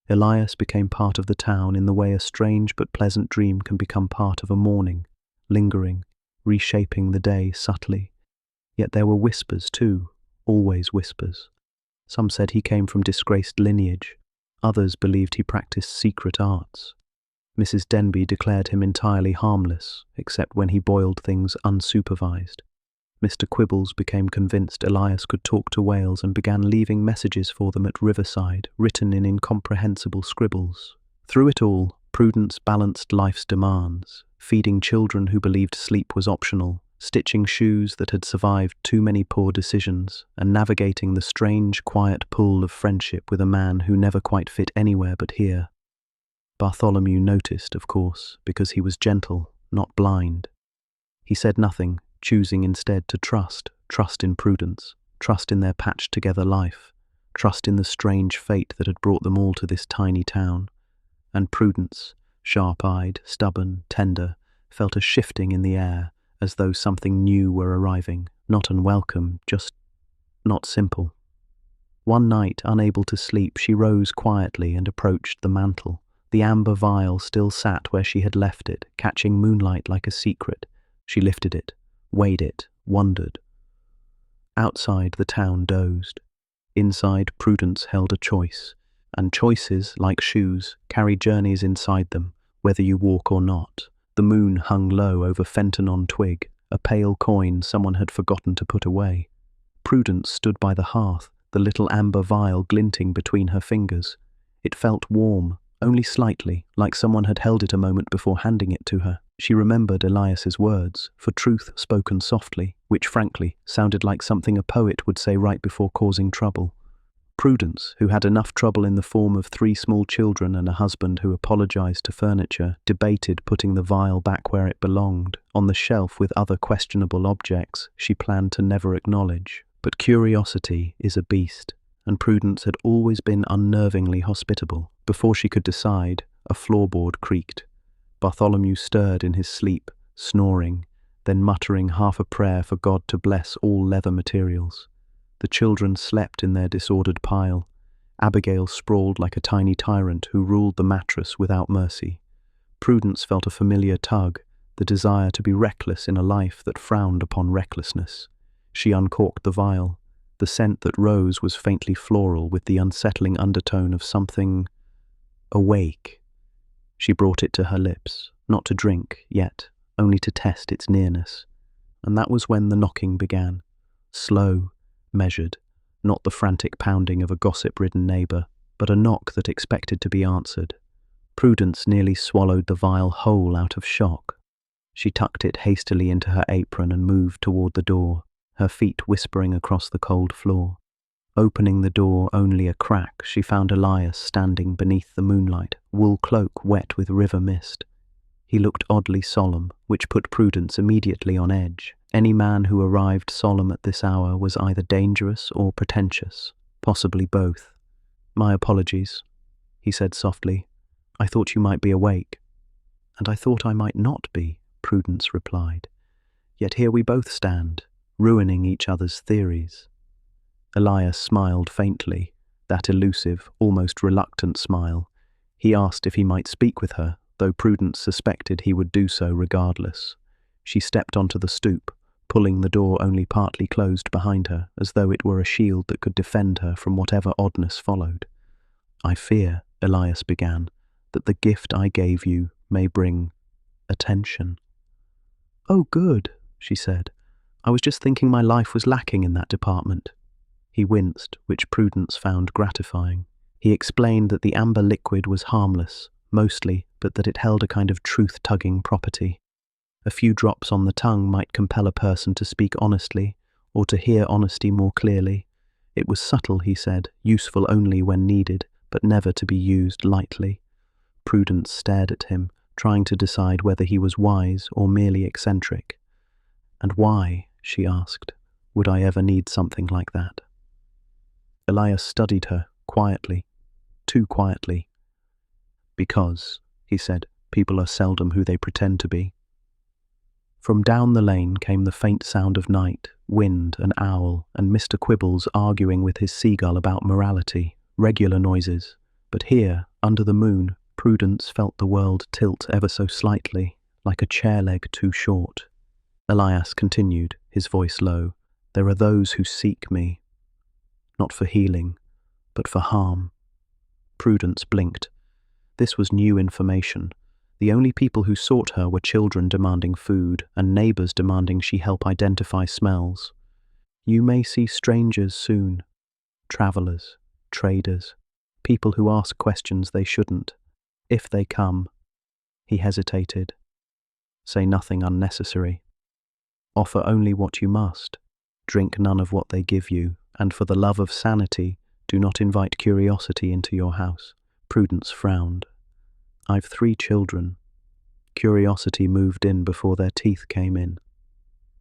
Elias became part of the town in the way a strange but pleasant dream can become part of a morning, lingering, reshaping the day subtly. Yet there were whispers too, always whispers. Some said he came from disgraced lineage. Others believed he practiced secret arts. Mrs. Denby declared him entirely harmless, except when he boiled things unsupervised. Mr. Quibbles became convinced Elias could talk to whales and began leaving messages for them at Riverside, written in incomprehensible scribbles. Through it all, Prudence balanced life's demands, feeding children who believed sleep was optional, stitching shoes that had survived too many poor decisions, and navigating the strange, quiet pull of friendship with a man who never quite fit anywhere but here. Bartholomew noticed, of course, because he was gentle, not blind. He said nothing, choosing instead to trust in Prudence, trust in their patched-together life, trust in the strange fate that had brought them all to this tiny town. And Prudence, sharp-eyed, stubborn, tender, felt a shifting in the air, as though something new were arriving, not unwelcome, just not simple. One night, unable to sleep, she rose quietly and approached the mantel. The amber vial still sat where she had left it, catching moonlight like a secret. She lifted it, weighed it, wondered. Outside, the town dozed. Inside, Prudence held a choice. and choices, like shoes, carry journeys inside them, whether you walk or not. The moon hung low over Fenton Twig, a pale coin someone had forgotten to put away. Prudence stood by the hearth, the little amber vial glinting between her fingers. It felt warm, only slightly, like someone had held it a moment before handing it to her. She remembered Elias's words, for truth spoken softly, which frankly sounded like something a poet would say right before causing trouble. Prudence, who had enough trouble in the form of 3 small children and a husband who apologized to furniture, debated putting the vial back where it belonged, on the shelf with other questionable objects she planned to never acknowledge. But curiosity is a beast, and Prudence had always been unnervingly hospitable. Before she could decide, a floorboard creaked. Bartholomew stirred in his sleep, snoring, then muttering half a prayer for God to bless all leather materials. The children slept in their disordered pile. Abigail sprawled like a tiny tyrant who ruled the mattress without mercy. Prudence felt a familiar tug, the desire to be reckless in a life that frowned upon recklessness. She uncorked the vial. The scent that rose was faintly floral with the unsettling undertone of something awake. She brought it to her lips, not to drink, yet, only to test its nearness. And that was when the knocking began. Slow, measured, not the frantic pounding of a gossip-ridden neighbour, but a knock that expected to be answered. Prudence nearly swallowed the vial whole out of shock. She tucked it hastily into her apron and moved toward the door, her feet whispering across the cold floor. Opening the door only a crack, she found Elias standing beneath the moonlight, wool cloak wet with river mist. He looked oddly solemn, which put Prudence immediately on edge. Any man who arrived solemn at this hour was either dangerous or pretentious, possibly both. "My apologies," he said softly. "I thought you might be awake." "And I thought I might not be," Prudence replied. "Yet here we both stand, ruining each other's theories." Elias smiled faintly, that elusive, almost reluctant smile. He asked if he might speak with her, though Prudence suspected he would do so regardless. She stepped onto the stoop, pulling the door only partly closed behind her, as though it were a shield that could defend her from whatever oddness followed. "I fear," Elias began, "that the gift I gave you may bring attention." "Oh, good," she said. "I was just thinking my life was lacking in that department." He winced, which Prudence found gratifying. He explained that the amber liquid was harmless, mostly, but that it held a kind of truth-tugging property. A few drops on the tongue might compel a person to speak honestly, or to hear honesty more clearly. It was subtle, he said, useful only when needed, but never to be used lightly. Prudence stared at him, trying to decide whether he was wise or merely eccentric. "And why," she asked, "would I ever need something like that?" Elias studied her, quietly, too quietly. "Because," he said, "people are seldom who they pretend to be." From down the lane came the faint sound of night, wind, an owl, and Mr. Quibbles arguing with his seagull about morality, regular noises. But here, under the moon, Prudence felt the world tilt ever so slightly, like a chair leg too short. Elias continued, his voice low, "There are those who seek me, not for healing, but for harm." Prudence blinked. This was new information. The only people who sought her were children demanding food and neighbors demanding she help identify smells. "You may see strangers soon. Travelers, traders, people who ask questions they shouldn't. If they come," he hesitated, "say nothing unnecessary. Offer only what you must. Drink none of what they give you, and for the love of sanity, do not invite curiosity into your house." Prudence frowned. "I've 3 children." Curiosity moved in before their teeth came in.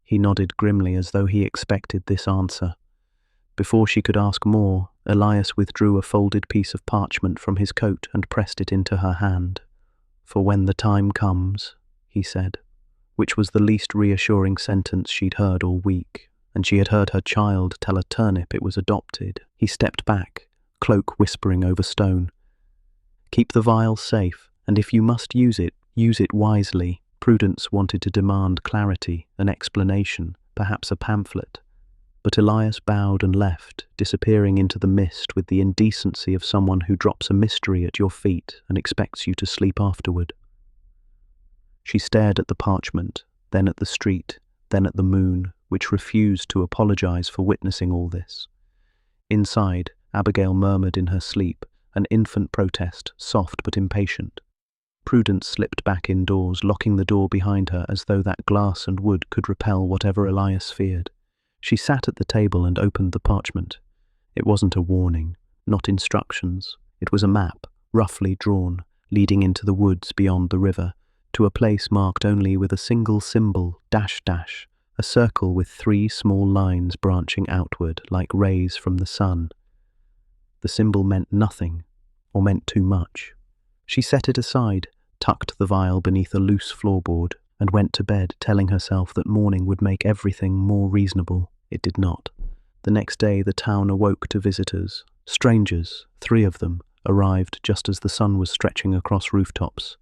He nodded grimly as though he expected this answer. Before she could ask more, Elias withdrew a folded piece of parchment from his coat and pressed it into her hand. "For when the time comes," he said, which was the least reassuring sentence she'd heard all week, and she had heard her child tell a turnip it was adopted. He stepped back, cloak whispering over stone. "Keep the vial safe, and if you must use it wisely." Prudence wanted to demand clarity, an explanation, perhaps a pamphlet. But Elias bowed and left, disappearing into the mist with the indecency of someone who drops a mystery at your feet and expects you to sleep afterward. She stared at the parchment, then at the street, then at the moon, which refused to apologize for witnessing all this. Inside, Abigail murmured in her sleep, an infant protest, soft but impatient. Prudence slipped back indoors, locking the door behind her as though that glass and wood could repel whatever Elias feared. She sat at the table and opened the parchment. It wasn't a warning, not instructions. It was a map, roughly drawn, leading into the woods beyond the river, to a place marked only with a single symbol, -- a circle with 3 small lines branching outward like rays from the sun. The symbol meant nothing, or meant too much. She set it aside, tucked the vial beneath a loose floorboard, and went to bed, telling herself that morning would make everything more reasonable. It did not. The next day the town awoke to visitors. Strangers, 3 of them, arrived just as the sun was stretching across rooftops.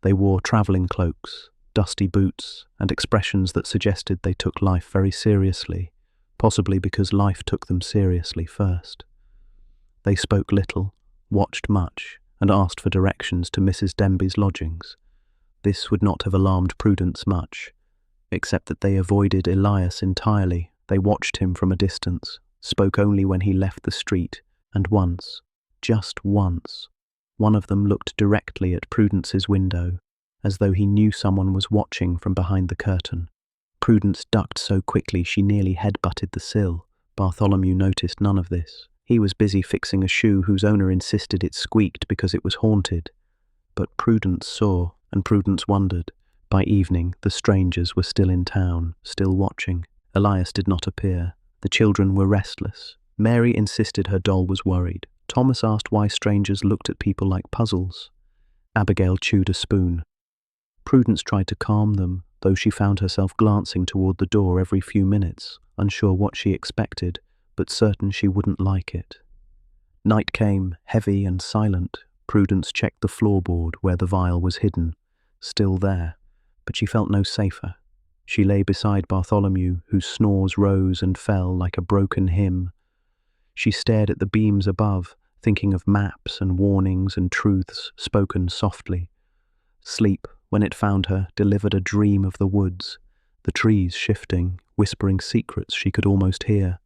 They wore travelling cloaks, dusty boots, and expressions that suggested they took life very seriously, possibly because life took them seriously first. They spoke little, watched much, and asked for directions to Mrs. Denby's lodgings. This would not have alarmed Prudence much, except that they avoided Elias entirely. They watched him from a distance, spoke only when he left the street, and once, just once, one of them looked directly at Prudence's window, as though he knew someone was watching from behind the curtain. Prudence ducked so quickly she nearly head-butted the sill. Bartholomew noticed none of this. He was busy fixing a shoe whose owner insisted it squeaked because it was haunted. But Prudence saw, and Prudence wondered. By evening, the strangers were still in town, still watching. Elias did not appear. The children were restless. Mary insisted her doll was worried. Thomas asked why strangers looked at people like puzzles. Abigail chewed a spoon. Prudence tried to calm them, though she found herself glancing toward the door every few minutes, unsure what she expected, but certain she wouldn't like it. Night came, heavy and silent. Prudence checked the floorboard where the vial was hidden. Still there, but she felt no safer. She lay beside Bartholomew, whose snores rose and fell like a broken hymn. She stared at the beams above, thinking of maps and warnings and truths spoken softly. Sleep, when it found her, delivered a dream of the woods, the trees shifting, whispering secrets she could almost hear.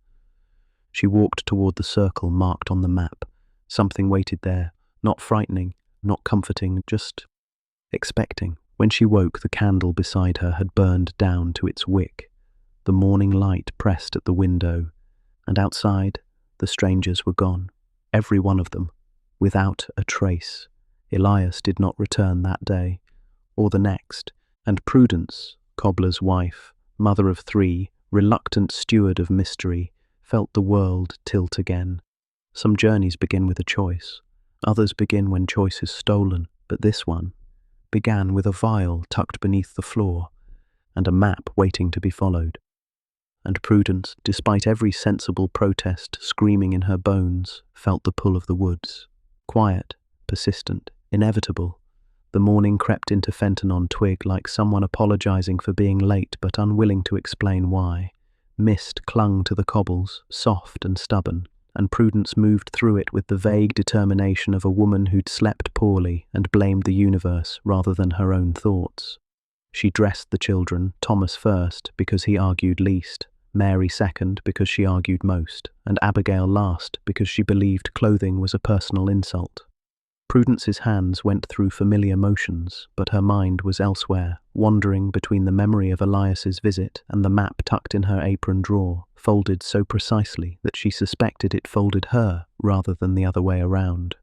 She walked toward the circle marked on the map. Something waited there, not frightening, not comforting, just expecting. When she woke, the candle beside her had burned down to its wick. The morning light pressed at the window, and outside, the strangers were gone. Every one of them, without a trace. Elias did not return that day, or the next, and Prudence, cobbler's wife, mother of 3, reluctant steward of mystery, felt the world tilt again. Some journeys begin with a choice. Others begin when choice is stolen, but this one began with a vial tucked beneath the floor and a map waiting to be followed. And Prudence, despite every sensible protest screaming in her bones, felt the pull of the woods. Quiet, persistent, inevitable. The morning crept into Fenton on Twig like someone apologizing for being late but unwilling to explain why. Mist clung to the cobbles, soft and stubborn, and Prudence moved through it with the vague determination of a woman who'd slept poorly and blamed the universe rather than her own thoughts. She dressed the children, Thomas first because he argued least, Mary second because she argued most, and Abigail last because she believed clothing was a personal insult. Prudence's hands went through familiar motions, but her mind was elsewhere, wandering between the memory of Elias's visit and the map tucked in her apron drawer, folded so precisely that she suspected it folded her rather than the other way around.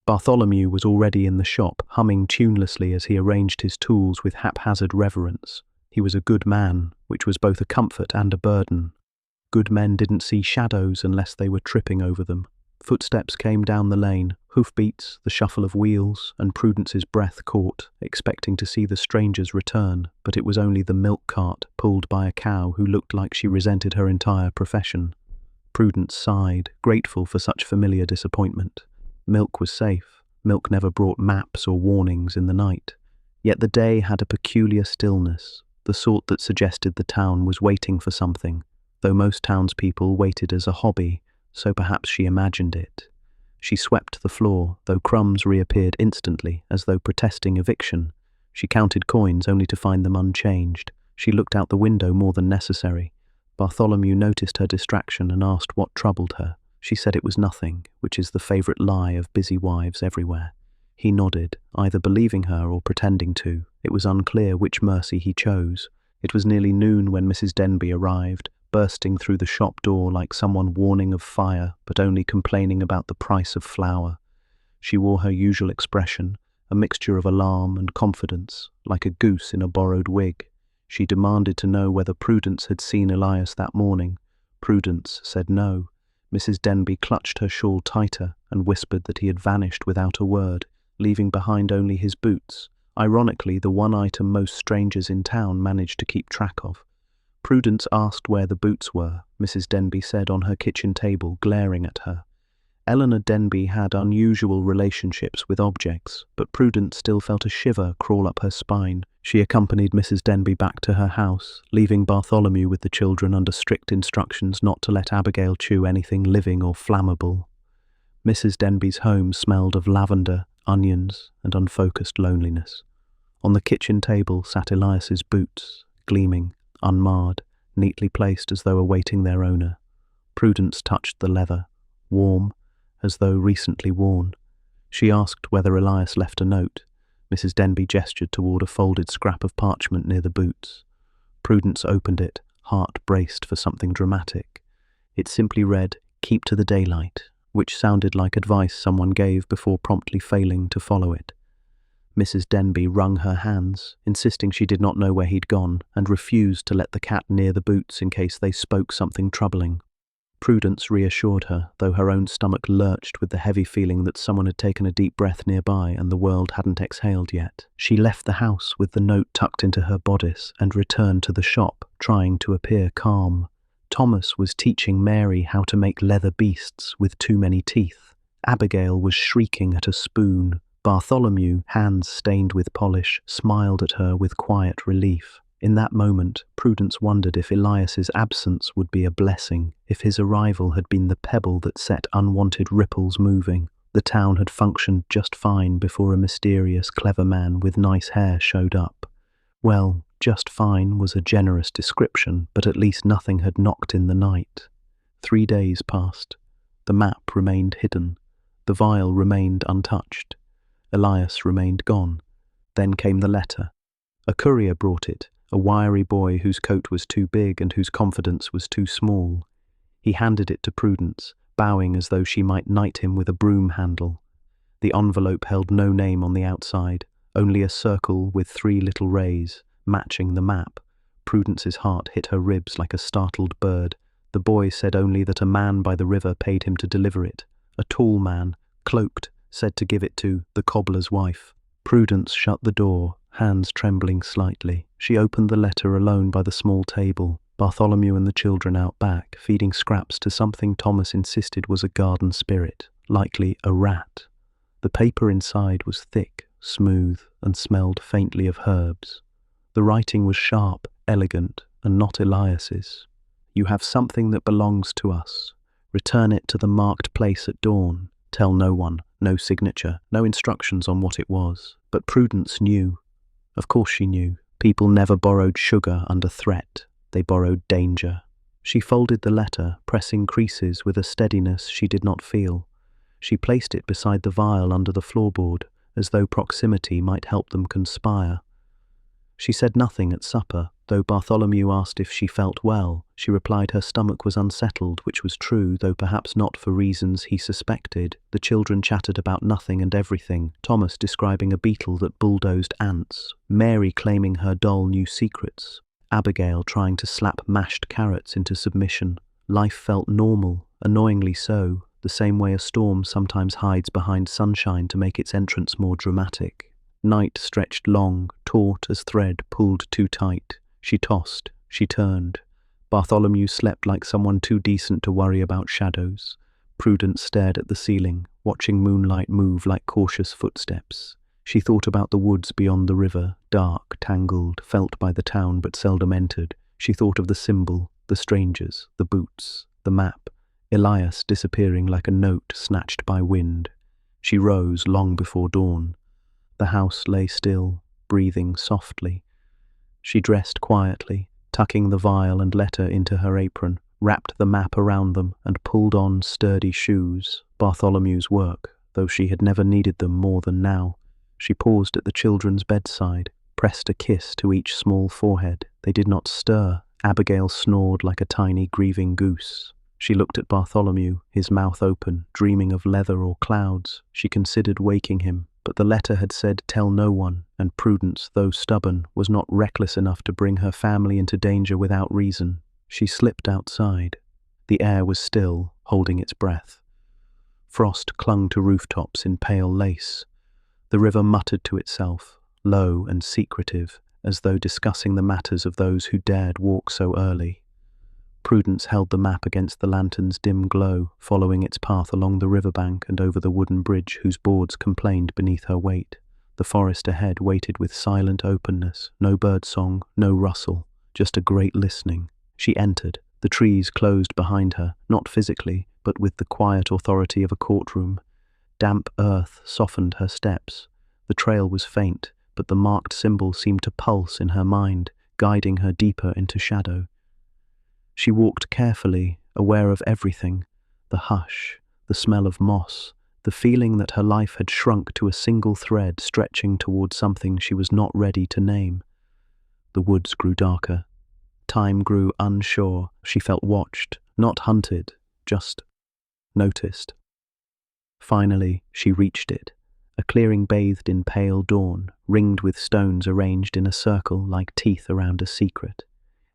Bartholomew was already in the shop, humming tunelessly as he arranged his tools with haphazard reverence. He was a good man, which was both a comfort and a burden. Good men didn't see shadows unless they were tripping over them. Footsteps came down the lane, hoofbeats, the shuffle of wheels, and Prudence's breath caught, expecting to see the strangers return, but it was only the milk cart pulled by a cow who looked like she resented her entire profession. Prudence sighed, grateful for such familiar disappointment. Milk was safe. Milk never brought maps or warnings in the night. Yet the day had a peculiar stillness, the sort that suggested the town was waiting for something. though most townspeople waited as a hobby, so perhaps she imagined it. She swept the floor, though crumbs reappeared instantly, as though protesting eviction. She counted coins only to find them unchanged. She looked out the window more than necessary. Bartholomew noticed her distraction and asked what troubled her. She said it was nothing, which is the favourite lie of busy wives everywhere. He nodded, either believing her or pretending to. It was unclear which mercy he chose. It was nearly noon when Mrs. Denby arrived, bursting through the shop door like someone warning of fire, but only complaining about the price of flour. She wore her usual expression, a mixture of alarm and confidence, like a goose in a borrowed wig. She demanded to know whether Prudence had seen Elias that morning. Prudence said no. Mrs. Denby clutched her shawl tighter and whispered that he had vanished without a word, leaving behind only his boots, ironically the one item most strangers in town managed to keep track of. Prudence asked where the boots were. Mrs. Denby said on her kitchen table, glaring at her. Eleanor Denby had unusual relationships with objects, but Prudence still felt a shiver crawl up her spine. She accompanied Mrs. Denby back to her house, leaving Bartholomew with the children under strict instructions not to let Abigail chew anything living or flammable. Mrs. Denby's home smelled of lavender, onions, and unfocused loneliness. On the kitchen table sat Elias's boots, gleaming, unmarred, neatly placed as though awaiting their owner. Prudence touched the leather, warm, as though recently worn. She asked whether Elias left a note. Mrs. Denby gestured toward a folded scrap of parchment near the boots. Prudence opened it, heart braced for something dramatic. It simply read, "Keep to the daylight," which sounded like advice someone gave before promptly failing to follow it. Mrs. Denby wrung her hands, insisting she did not know where he'd gone, and refused to let the cat near the boots in case they spoke something troubling. Prudence reassured her, though her own stomach lurched with the heavy feeling that someone had taken a deep breath nearby and the world hadn't exhaled yet. She left the house with the note tucked into her bodice and returned to the shop, trying to appear calm. Thomas was teaching Mary how to make leather beasts with too many teeth. Abigail was shrieking at a spoon. Bartholomew, hands stained with polish, smiled at her with quiet relief. In that moment, Prudence wondered if Elias's absence would be a blessing, if his arrival had been the pebble that set unwanted ripples moving. The town had functioned just fine before a mysterious, clever man with nice hair showed up. Well, just fine was a generous description, but at least nothing had knocked in the night. 3 days passed. The map remained hidden. The vial remained untouched. Elias remained gone. Then came the letter. A courier brought it, a wiry boy whose coat was too big and whose confidence was too small. He handed it to Prudence, bowing as though she might knight him with a broom handle. The envelope held no name on the outside, only a circle with 3 little rays, matching the map. Prudence's heart hit her ribs like a startled bird. The boy said only that a man by the river paid him to deliver it. A tall man, cloaked, said to give it to the cobbler's wife. Prudence shut the door, hands trembling slightly. She opened the letter alone by the small table, Bartholomew and the children out back, feeding scraps to something Thomas insisted was a garden spirit, likely a rat. The paper inside was thick, smooth, and smelled faintly of herbs. The writing was sharp, elegant, and not Elias's. "You have something that belongs to us. Return it to the marked place at dawn. Tell no one, no signature, no instructions on what it was." But Prudence knew. Of course she knew. People never borrowed sugar under threat. They borrowed danger. She folded the letter, pressing creases with a steadiness she did not feel. She placed it beside the vial under the floorboard, as though proximity might help them conspire. She said nothing at supper, though Bartholomew asked if she felt well. She replied her stomach was unsettled, which was true, though perhaps not for reasons he suspected. The children chattered about nothing and everything, Thomas describing a beetle that bulldozed ants, Mary claiming her doll knew secrets, Abigail trying to slap mashed carrots into submission. Life felt normal, annoyingly so, the same way a storm sometimes hides behind sunshine to make its entrance more dramatic. Night stretched long, taut as thread pulled too tight. She tossed, she turned. Bartholomew slept like someone too decent to worry about shadows. Prudence stared at the ceiling, watching moonlight move like cautious footsteps. She thought about the woods beyond the river, dark, tangled, felt by the town but seldom entered. She thought of the symbol, The strangers, the boots, the map, Elias disappearing like a note snatched by wind. She rose long before dawn. The house lay still, breathing softly. She dressed quietly, tucking the vial and letter into her apron, wrapped the map around them, and pulled on sturdy shoes, Bartholomew's work, though she had never needed them more than now. She paused at the children's bedside, pressed a kiss to each small forehead. They did not stir. Abigail snored like a tiny grieving goose. She looked at Bartholomew, his mouth open, dreaming of leather or clouds. She considered waking him, but the letter had said tell no one, and Prudence, though stubborn, was not reckless enough to bring her family into danger without reason. She slipped outside. The air was still, holding its breath. Frost clung to rooftops in pale lace. The river muttered to itself, low and secretive, as though discussing the matters of those who dared walk so early. Prudence held the map against the lantern's dim glow, following its path along the riverbank and over the wooden bridge whose boards complained beneath her weight. The forest ahead waited with silent openness, no birdsong, no rustle, just a great listening. She entered. The trees closed behind her, not physically, but with the quiet authority of a courtroom. Damp earth softened her steps. The trail was faint, but the marked symbol seemed to pulse in her mind, guiding her deeper into shadow. She walked carefully, aware of everything, the hush, the smell of moss, the feeling that her life had shrunk to a single thread stretching toward something she was not ready to name. The woods grew darker. Time grew unsure. She felt watched, not hunted, just noticed. Finally, she reached it. A clearing bathed in pale dawn, ringed with stones arranged in a circle like teeth around a secret.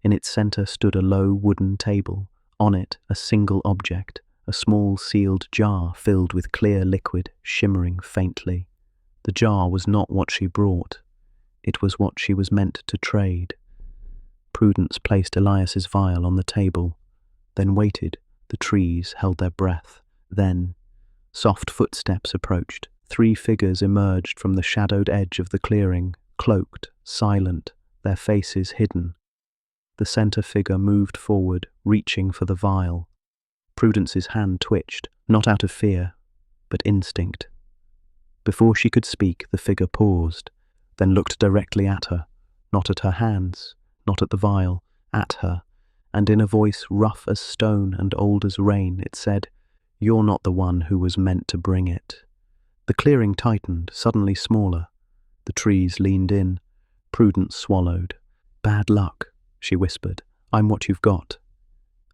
In its center stood a low wooden table. On it, a single object, a small sealed jar filled with clear liquid, shimmering faintly. The jar was not what she brought. It was what she was meant to trade. Prudence placed Elias's vial on the table, then waited. The trees held their breath. Then, soft footsteps approached. 3 figures emerged from the shadowed edge of the clearing, cloaked, silent, their faces hidden. The center figure moved forward, reaching for the vial. Prudence's hand twitched, not out of fear, but instinct. Before she could speak, the figure paused, then looked directly at her, not at her hands, not at the vial, at her, and in a voice rough as stone and old as rain, it said, "You're not the one who was meant to bring it." The clearing tightened, suddenly smaller. The trees leaned in. Prudence swallowed. "Bad luck," she whispered. "I'm what you've got."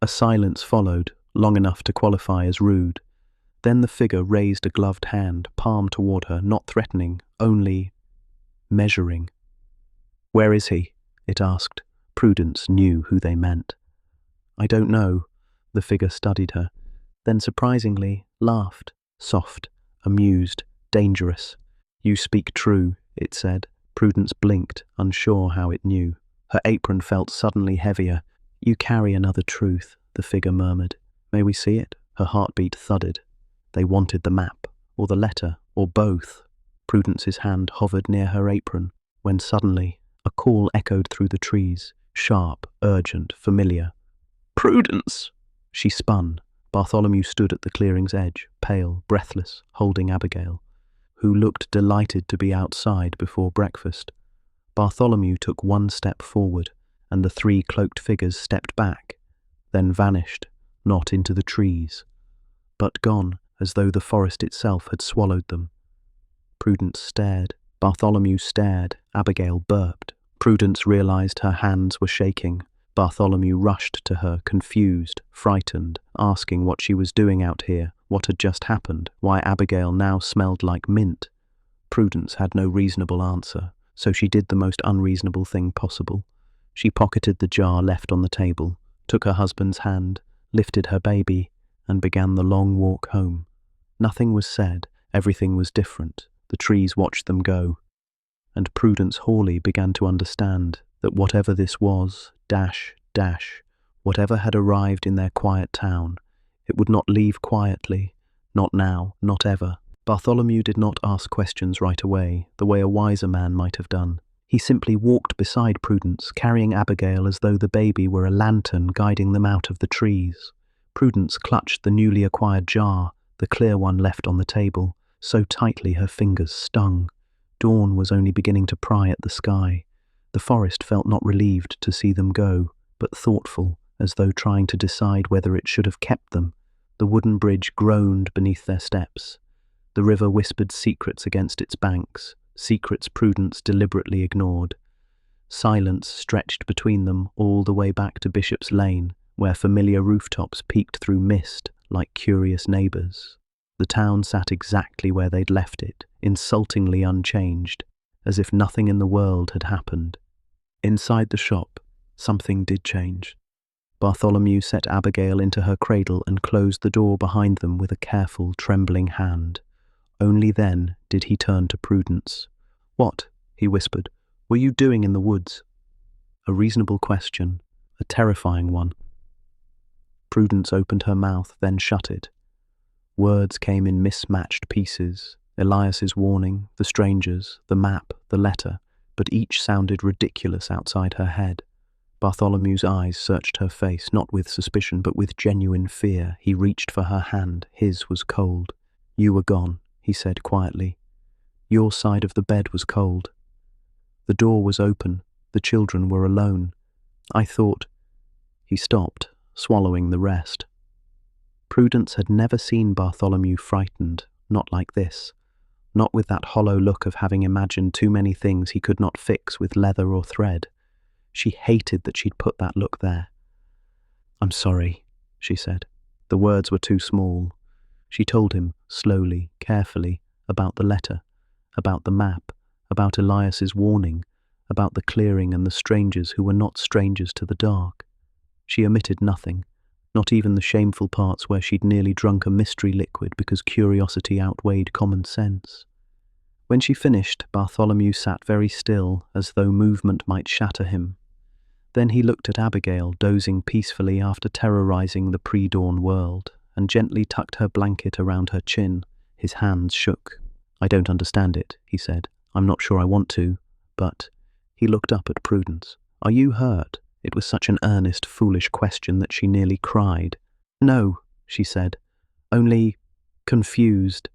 A silence followed, long enough to qualify as rude. Then the figure raised a gloved hand, palm toward her, not threatening, only measuring. "Where is he?" it asked. Prudence knew who they meant. "I don't know." The figure studied her, then surprisingly laughed, soft, amused, dangerous. "You speak true," it said. Prudence blinked, unsure how it knew. Her apron felt suddenly heavier. "You carry another truth," the figure murmured. "May we see it?" Her heartbeat thudded. They wanted the map, or the letter, or both. Prudence's hand hovered near her apron, when suddenly a call echoed through the trees, sharp, urgent, familiar. "Prudence!" She spun. Bartholomew stood at the clearing's edge, pale, breathless, holding Abigail, who looked delighted to be outside before breakfast. Bartholomew took one step forward, and the 3 cloaked figures stepped back, then vanished, not into the trees, but gone, as though the forest itself had swallowed them. Prudence stared. Bartholomew stared. Abigail burped. Prudence realized her hands were shaking. Bartholomew rushed to her, confused, frightened, asking what she was doing out here, what had just happened, why Abigail now smelled like mint. Prudence had no reasonable answer, so she did the most unreasonable thing possible. She pocketed the jar left on the table, took her husband's hand, lifted her baby, and began the long walk home. Nothing was said, everything was different. The trees watched them go. And Prudence Hawley began to understand that whatever this was, whatever had arrived in their quiet town, it would not leave quietly, not now, not ever. Bartholomew did not ask questions right away, the way a wiser man might have done. He simply walked beside Prudence, carrying Abigail as though the baby were a lantern guiding them out of the trees. Prudence clutched the newly acquired jar, the clear one left on the table, so tightly her fingers stung. Dawn was only beginning to pry at the sky. The forest felt not relieved to see them go, but thoughtful, as though trying to decide whether it should have kept them. The wooden bridge groaned beneath their steps. The river whispered secrets against its banks, secrets Prudence deliberately ignored. Silence stretched between them all the way back to Bishop's Lane, where familiar rooftops peeked through mist like curious neighbours. The town sat exactly where they'd left it, insultingly unchanged, as if nothing in the world had happened. Inside the shop, something did change. Bartholomew set Abigail into her cradle and closed the door behind them with a careful, trembling hand. Only then did he turn to Prudence. "What," he whispered, "were you doing in the woods?" A reasonable question, a terrifying one. Prudence opened her mouth, then shut it. Words came in mismatched pieces, Elias's warning, the strangers, the map, the letter, but each sounded ridiculous outside her head. Bartholomew's eyes searched her face, not with suspicion, but with genuine fear. He reached for her hand. His was cold. "You were gone," he said quietly. "Your side of the bed was cold. The door was open. The children were alone. I thought—" He stopped, swallowing the rest. Prudence had never seen Bartholomew frightened, not like this, not with that hollow look of having imagined too many things he could not fix with leather or thread. She hated that she'd put that look there. "I'm sorry," she said. The words were too small. She told him, slowly, carefully, about the letter, about the map, about Elias's warning, about the clearing and the strangers who were not strangers to the dark. She omitted nothing, not even the shameful parts where she'd nearly drunk a mystery liquid because curiosity outweighed common sense. When she finished, Bartholomew sat very still, as though movement might shatter him. Then he looked at Abigail, dozing peacefully after terrorizing the pre-dawn world, and gently tucked her blanket around her chin. His hands shook. "I don't understand it," he said. "I'm not sure I want to, but—" He looked up at Prudence. "Are you hurt?" It was such an earnest, foolish question that she nearly cried. "No," she said. "Only confused."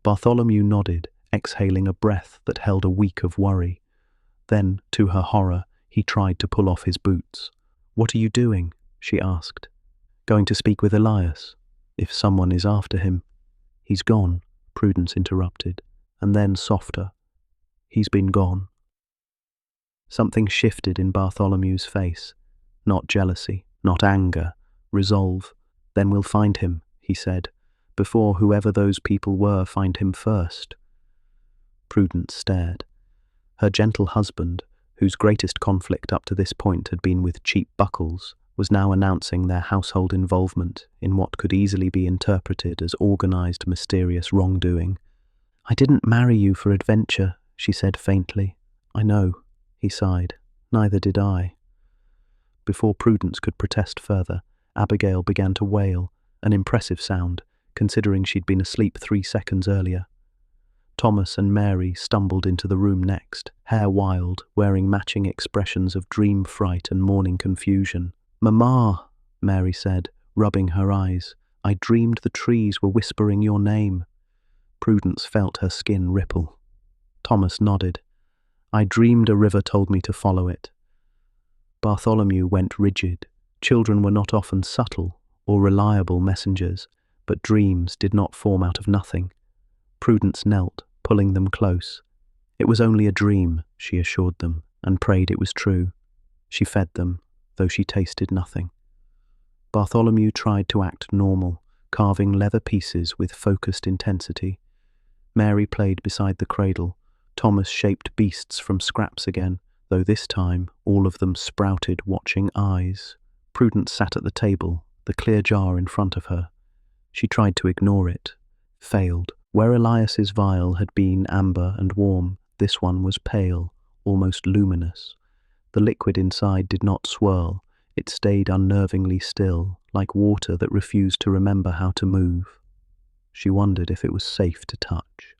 Bartholomew nodded, exhaling a breath that held a week of worry. Then, to her horror, he tried to pull off his boots. "What are you doing?" she asked. "Going to speak with Elias, if someone is after him." "He's gone," Prudence interrupted, and then softer. "He's been gone." Something shifted in Bartholomew's face. Not jealousy, not anger, resolve. "Then we'll find him," he said, "before whoever those people were find him first." Prudence stared. Her gentle husband, whose greatest conflict up to this point had been with cheap buckles, was now announcing their household involvement in what could easily be interpreted as organized, mysterious wrongdoing. "I didn't marry you for adventure," she said faintly. "I know," he sighed. "Neither did I." Before Prudence could protest further, Abigail began to wail, an impressive sound, considering she'd been asleep 3 seconds earlier. Thomas and Mary stumbled into the room next, hair wild, wearing matching expressions of dream fright and morning confusion. "Mamma," Mary said, rubbing her eyes, "I dreamed the trees were whispering your name." Prudence felt her skin ripple. Thomas nodded. "I dreamed a river told me to follow it." Bartholomew went rigid. Children were not often subtle or reliable messengers, but dreams did not form out of nothing. Prudence knelt, pulling them close. It was only a dream, she assured them, and prayed it was true. She fed them, though she tasted nothing. Bartholomew tried to act normal, carving leather pieces with focused intensity. Mary played beside the cradle. Thomas shaped beasts from scraps again, though this time all of them sprouted watching eyes. Prudence sat at the table, the clear jar in front of her. She tried to ignore it. Failed. Where Elias's vial had been amber and warm, this one was pale, almost luminous. The liquid inside did not swirl. It stayed unnervingly still, like water that refused to remember how to move. She wondered if it was safe to touch.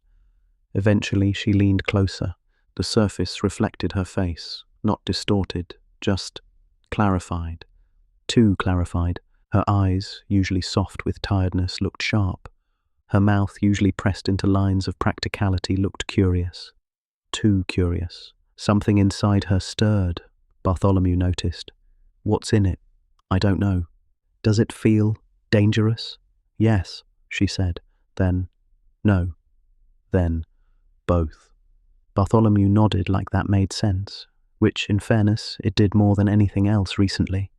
Eventually she leaned closer. The surface reflected her face, not distorted, just clarified. Too clarified. Her eyes, usually soft with tiredness, looked sharp. Her mouth, usually pressed into lines of practicality, looked curious. Too curious. Something inside her stirred, Bartholomew noticed. What's in it? I don't know. Does it feel dangerous? Yes, she said. Then, no. Then, both. Bartholomew nodded like that made sense, which, in fairness, it did more than anything else recently.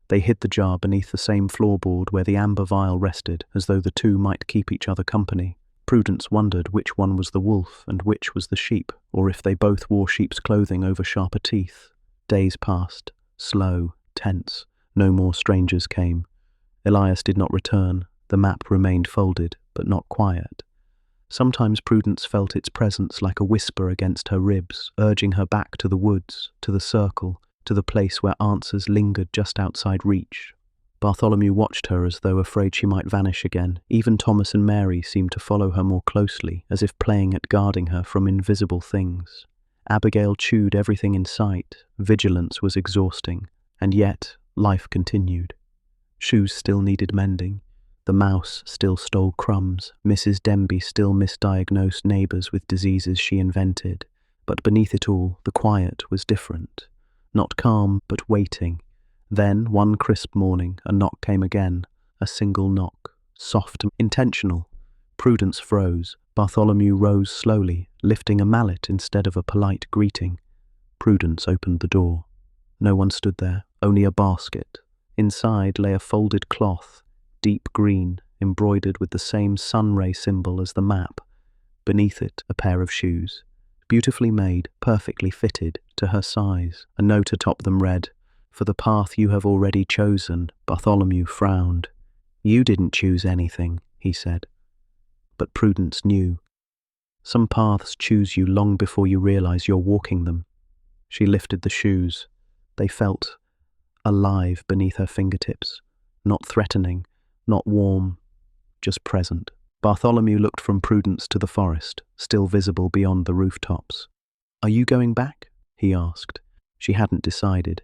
They hid the jar beneath the same floorboard where the amber vial rested, as though the two might keep each other company. Prudence wondered which one was the wolf and which was the sheep, or if they both wore sheep's clothing over sharper teeth. Days passed, slow, tense. No more strangers came. Elias did not return. The map remained folded, but not quiet. Sometimes Prudence felt its presence like a whisper against her ribs, urging her back to the woods, to the circle, to the place where answers lingered just outside reach. Bartholomew watched her as though afraid she might vanish again. Even Thomas and Mary seemed to follow her more closely, as if playing at guarding her from invisible things. Abigail chewed everything in sight. Vigilance was exhausting, and yet life continued. Shoes still needed mending. The mouse still stole crumbs. Mrs. Denby still misdiagnosed neighbours with diseases she invented. But beneath it all, the quiet was different. Not calm, but waiting. Then, one crisp morning, a knock came again. A single knock. Soft and intentional. Prudence froze. Bartholomew rose slowly, lifting a mallet instead of a polite greeting. Prudence opened the door. No one stood there, only a basket. Inside lay a folded cloth, deep green, embroidered with the same sun-ray symbol as the map. Beneath it, a pair of shoes. Beautifully made, perfectly fitted, to her size. A note atop them read, "For the path you have already chosen." Bartholomew frowned. "You didn't choose anything," he said. But Prudence knew. Some paths choose you long before you realize you're walking them. She lifted the shoes. They felt alive beneath her fingertips, not threatening, not warm, just present. Bartholomew looked from Prudence to the forest, still visible beyond the rooftops. "Are you going back?" he asked. She hadn't decided,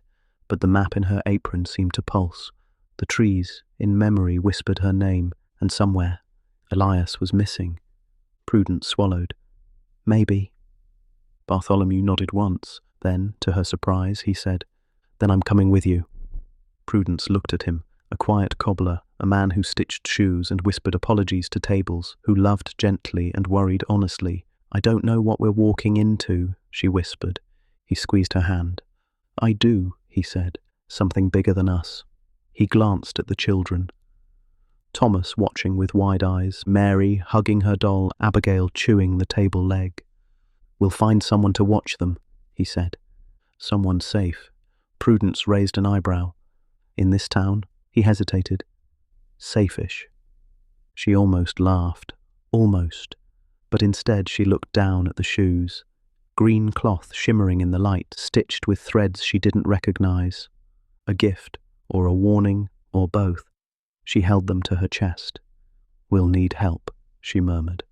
but the map in her apron seemed to pulse. The trees, in memory, whispered her name, and somewhere, Elias was missing. Prudence swallowed. "Maybe." Bartholomew nodded once. Then, to her surprise, he said, "Then I'm coming with you." Prudence looked at him, a quiet cobbler, a man who stitched shoes and whispered apologies to tables, who loved gently and worried honestly. "I don't know what we're walking into," she whispered. He squeezed her hand. "I do," he said, "something bigger than us." He glanced at the children. Thomas watching with wide eyes, Mary hugging her doll, Abigail chewing the table leg. "We'll find someone to watch them," he said. "Someone safe." Prudence raised an eyebrow. "In this town?" He hesitated. "Safe-ish." She almost laughed. Almost. But instead she looked down at the shoes. Green cloth shimmering in the light, stitched with threads she didn't recognize. A gift, or a warning, or both. She held them to her chest. "We'll need help," she murmured.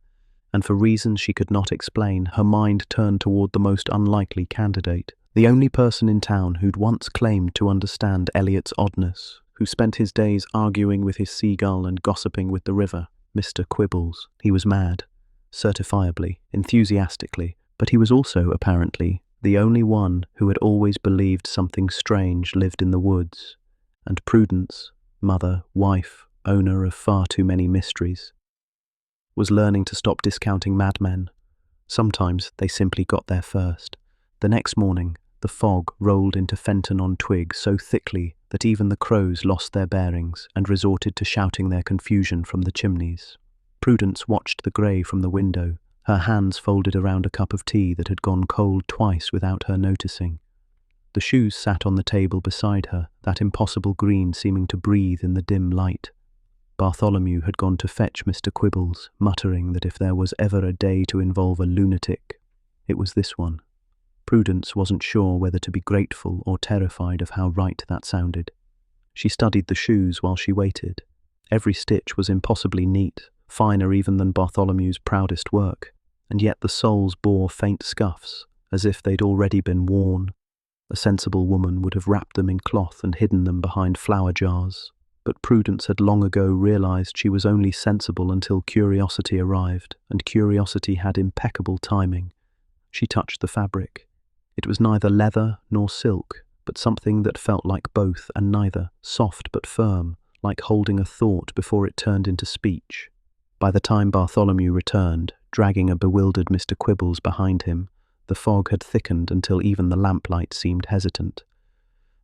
And for reasons she could not explain, her mind turned toward the most unlikely candidate. The only person in town who'd once claimed to understand Eliot's oddness, who spent his days arguing with his seagull and gossiping with the river, Mr. Quibbles. He was mad, certifiably, enthusiastically, but he was also, apparently, the only one who had always believed something strange lived in the woods. And Prudence, mother, wife, owner of far too many mysteries, was learning to stop discounting madmen. Sometimes they simply got there first. The next morning, the fog rolled into Fenton-on-Twig so thickly that even the crows lost their bearings and resorted to shouting their confusion from the chimneys. Prudence watched the grey from the window, her hands folded around a cup of tea that had gone cold twice without her noticing. The shoes sat on the table beside her, that impossible green seeming to breathe in the dim light. Bartholomew had gone to fetch Mr. Quibbles, muttering that if there was ever a day to involve a lunatic, it was this one. Prudence wasn't sure whether to be grateful or terrified of how right that sounded. She studied the shoes while she waited. Every stitch was impossibly neat, finer even than Bartholomew's proudest work, and yet the soles bore faint scuffs, as if they'd already been worn. A sensible woman would have wrapped them in cloth and hidden them behind flower jars, but Prudence had long ago realized she was only sensible until curiosity arrived, and curiosity had impeccable timing. She touched the fabric. It was neither leather nor silk, but something that felt like both and neither, soft but firm, like holding a thought before it turned into speech. By the time Bartholomew returned, dragging a bewildered Mr. Quibbles behind him, the fog had thickened until even the lamplight seemed hesitant.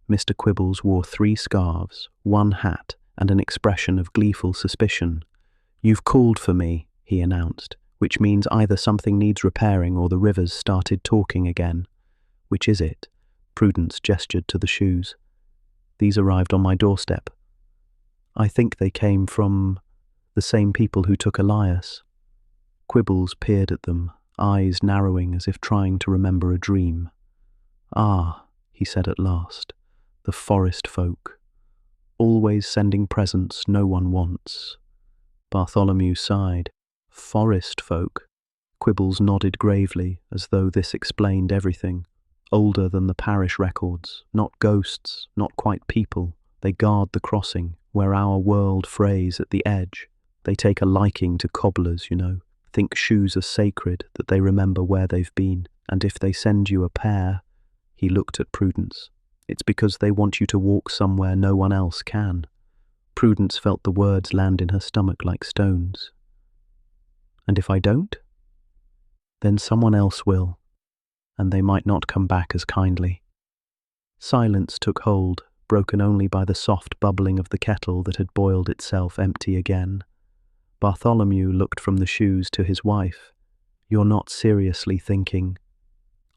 Mr. Quibbles wore 3 scarves, 1 hat, and an expression of gleeful suspicion. "You've called for me," he announced, "which means either something needs repairing or the Rivers started talking again." "Which is it?" Prudence gestured to the shoes. "These arrived on my doorstep. I think they came from the same people who took Elias." Quibbles peered at them, eyes narrowing as if trying to remember a dream. "Ah," he said at last, "the forest folk. Always sending presents no one wants." Bartholomew sighed. "Forest folk?" Quibbles nodded gravely, as though this explained everything. "Older than the parish records, not ghosts, not quite people. They guard the crossing, where our world frays at the edge. They take a liking to cobblers, you know. Think shoes are sacred, that they remember where they've been, and if they send you a pair—" He looked at Prudence. "It's because they want you to walk somewhere no one else can." Prudence felt the words land in her stomach like stones. "And if I don't?" "Then someone else will, and they might not come back as kindly." Silence took hold, broken only by the soft bubbling of the kettle that had boiled itself empty again. Bartholomew looked from the shoes to his wife. "You're not seriously thinking—"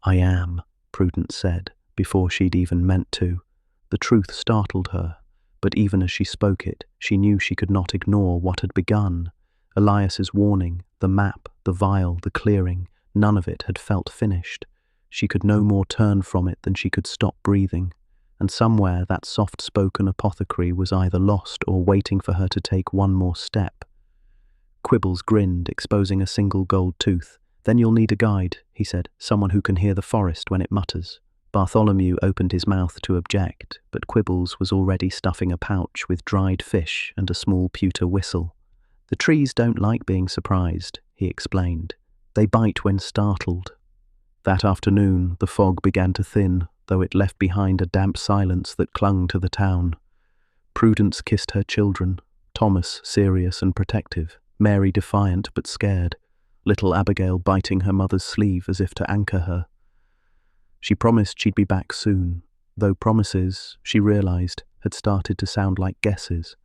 "I am," Prudence said, before she'd even meant to. The truth startled her, but even as she spoke it, she knew she could not ignore what had begun. Elias's warning, the map, the vial, the clearing, none of it had felt finished. She could no more turn from it than she could stop breathing, and somewhere that soft-spoken apothecary was either lost or waiting for her to take one more step. Quibbles grinned, exposing a single gold tooth. "Then you'll need a guide," he said, "someone who can hear the forest when it mutters." Bartholomew opened his mouth to object, but Quibbles was already stuffing a pouch with dried fish and a small pewter whistle. "The trees don't like being surprised," he explained. "They bite when startled." That afternoon, the fog began to thin, though it left behind a damp silence that clung to the town. Prudence kissed her children, Thomas serious and protective, Mary defiant but scared, little Abigail biting her mother's sleeve as if to anchor her. She promised she'd be back soon, though promises, she realized, had started to sound like guesses.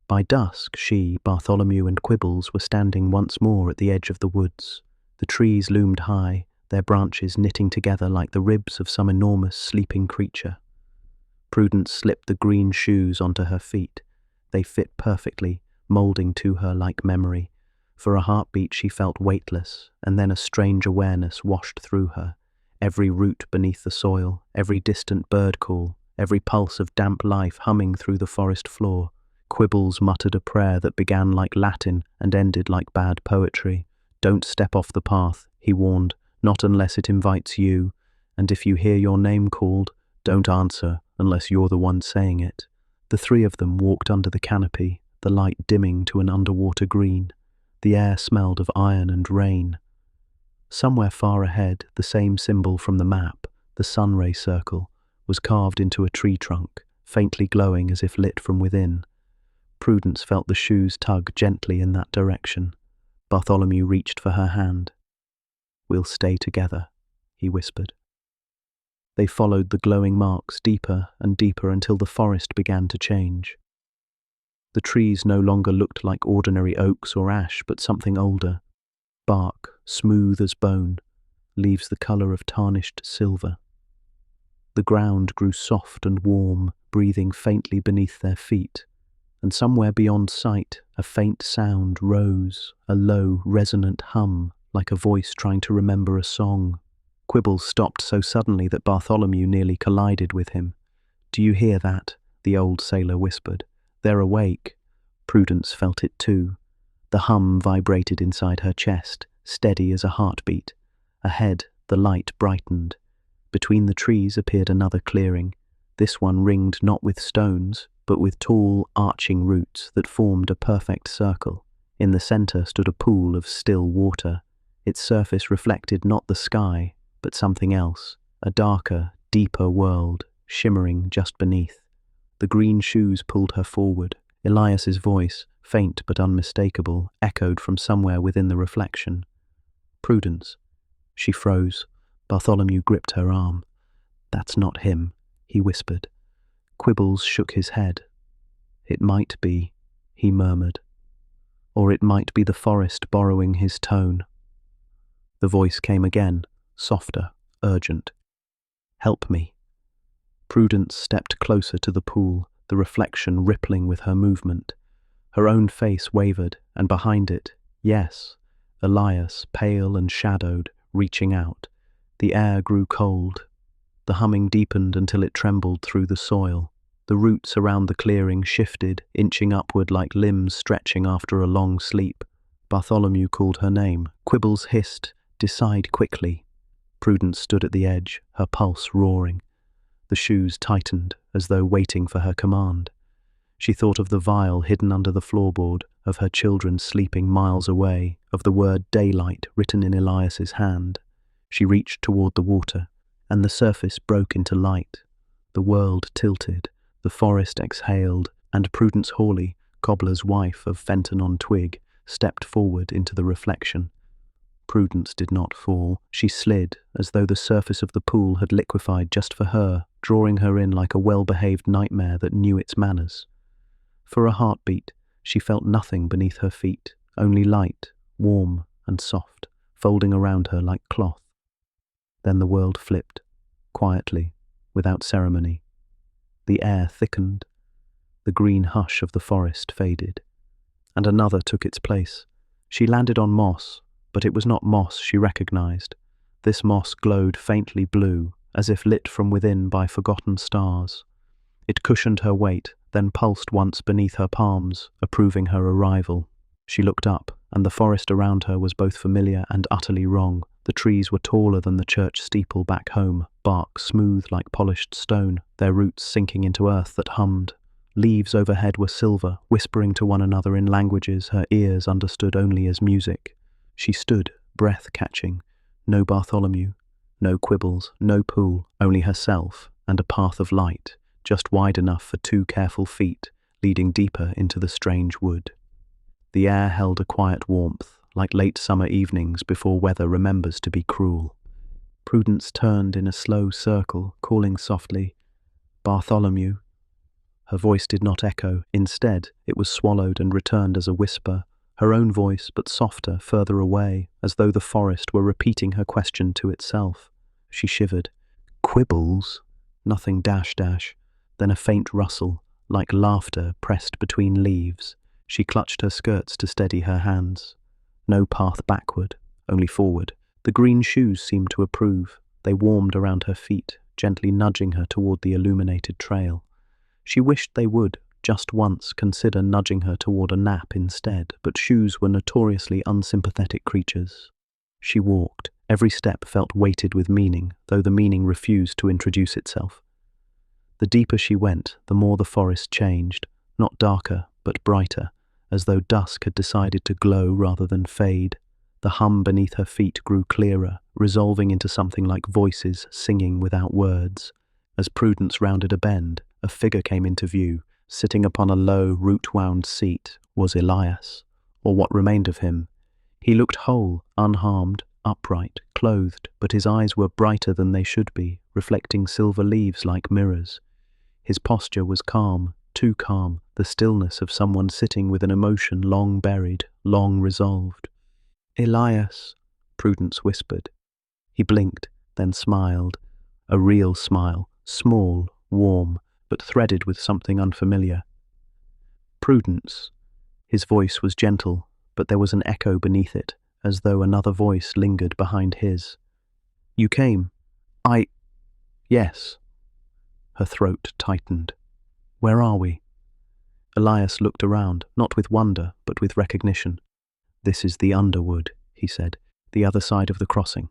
By dusk, she, Bartholomew and Quibbles were standing once more at the edge of the woods. The trees loomed high, their branches knitting together like the ribs of some enormous sleeping creature. Prudence slipped the green shoes onto her feet. They fit perfectly, moulding to her like memory. For a heartbeat she felt weightless, and then a strange awareness washed through her. Every root beneath the soil, every distant bird call, every pulse of damp life humming through the forest floor. Quibbles muttered a prayer that began like Latin and ended like bad poetry. "Don't step off the path," he warned, "not unless it invites you, and if you hear your name called, don't answer unless you're the one saying it." The 3 of them walked under the canopy, the light dimming to an underwater green. The air smelled of iron and rain. Somewhere far ahead, the same symbol from the map, the sunray circle, was carved into a tree trunk, faintly glowing as if lit from within. Prudence felt the shoes tug gently in that direction. Bartholomew reached for her hand. "We'll stay together," he whispered. They followed the glowing marks deeper and deeper until the forest began to change. The trees no longer looked like ordinary oaks or ash, but something older. Bark, smooth as bone, leaves the colour of tarnished silver. The ground grew soft and warm, breathing faintly beneath their feet, and somewhere beyond sight, a faint sound rose, a low, resonant hum, like a voice trying to remember a song. Quibbles stopped so suddenly that Bartholomew nearly collided with him. "Do you hear that?" the old sailor whispered. "They're awake." Prudence felt it too. The hum vibrated inside her chest, steady as a heartbeat. Ahead, The light brightened. Between the trees appeared another clearing, this one ringed not with stones, but with tall, arching roots that formed a perfect circle. In the centre stood a pool of still water. Its surface reflected not the sky, but something else, a darker, deeper world, shimmering just beneath. The green shoes pulled her forward. Elias's voice, faint but unmistakable, echoed from somewhere within the reflection. "Prudence." She froze. Bartholomew gripped her arm. "That's not him," he whispered. Quibbles shook his head. "It might be," he murmured. "Or it might be the forest borrowing his tone." The voice came again, softer, urgent. "Help me." Prudence stepped closer to the pool, the reflection rippling with her movement. Her own face wavered, and behind it, yes, Elias, pale and shadowed, reaching out. The air grew cold. The humming deepened until it trembled through the soil. The roots around the clearing shifted, inching upward like limbs stretching after a long sleep. Bartholomew called her name. Quibbles hissed, "Decide quickly." Prudence stood at the edge, her pulse roaring. The shoes tightened, as though waiting for her command. She thought of the vial hidden under the floorboard, of her children sleeping miles away, of the word daylight written in Elias's hand. She reached toward the water, and the surface broke into light. The world tilted, the forest exhaled, and Prudence Hawley, cobbler's wife of Fenton-on-Twig, stepped forward into the reflection. Prudence did not fall. She slid, as though the surface of the pool had liquefied just for her, drawing her in like a well-behaved nightmare that knew its manners. For a heartbeat, she felt nothing beneath her feet, only light, warm and soft, folding around her like cloth. Then the world flipped, quietly, without ceremony. The air thickened. The green hush of the forest faded. And another took its place. She landed on moss, but it was not moss she recognized. This moss glowed faintly blue, as if lit from within by forgotten stars. It cushioned her weight, then pulsed once beneath her palms, approving her arrival. She looked up, and the forest around her was both familiar and utterly wrong. The trees were taller than the church steeple back home, bark smooth like polished stone, their roots sinking into earth that hummed. Leaves overhead were silver, whispering to one another in languages her ears understood only as music. She stood, breath-catching. No Bartholomew, no Quibbles, no pool, only herself, and a path of light, just wide enough for 2 careful feet, leading deeper into the strange wood. The air held a quiet warmth, like late summer evenings before weather remembers to be cruel. Prudence turned in a slow circle, calling softly, "Bartholomew." Her voice did not echo. Instead, it was swallowed and returned as a whisper, her own voice, but softer, further away, as though the forest were repeating her question to itself. She shivered. "Quibbles?" Nothing dash. Then a faint rustle, like laughter pressed between leaves. She clutched her skirts to steady her hands. No path backward, only forward. The green shoes seemed to approve. They warmed around her feet, gently nudging her toward the illuminated trail. She wished they would, just once, consider nudging her toward a nap instead, but shoes were notoriously unsympathetic creatures. She walked. Every step felt weighted with meaning, though the meaning refused to introduce itself. The deeper she went, the more the forest changed, not darker, but brighter, as though dusk had decided to glow rather than fade. The hum beneath her feet grew clearer, resolving into something like voices singing without words. As Prudence rounded a bend, a figure came into view. Sitting upon a low, root-wound seat was Elias, or what remained of him. He looked whole, unharmed, upright, clothed, but his eyes were brighter than they should be, reflecting silver leaves like mirrors. His posture was calm, too calm, the stillness of someone sitting with an emotion long buried, long resolved. "Elias," Prudence whispered. He blinked, then smiled. A real smile, small, warm, but threaded with something unfamiliar. "Prudence." His voice was gentle, but there was an echo beneath it, as though another voice lingered behind his. "You came." Yes." Her throat tightened. "Where are we?" Elias looked around, not with wonder, but with recognition. "This is the Underwood," he said, "the other side of the crossing."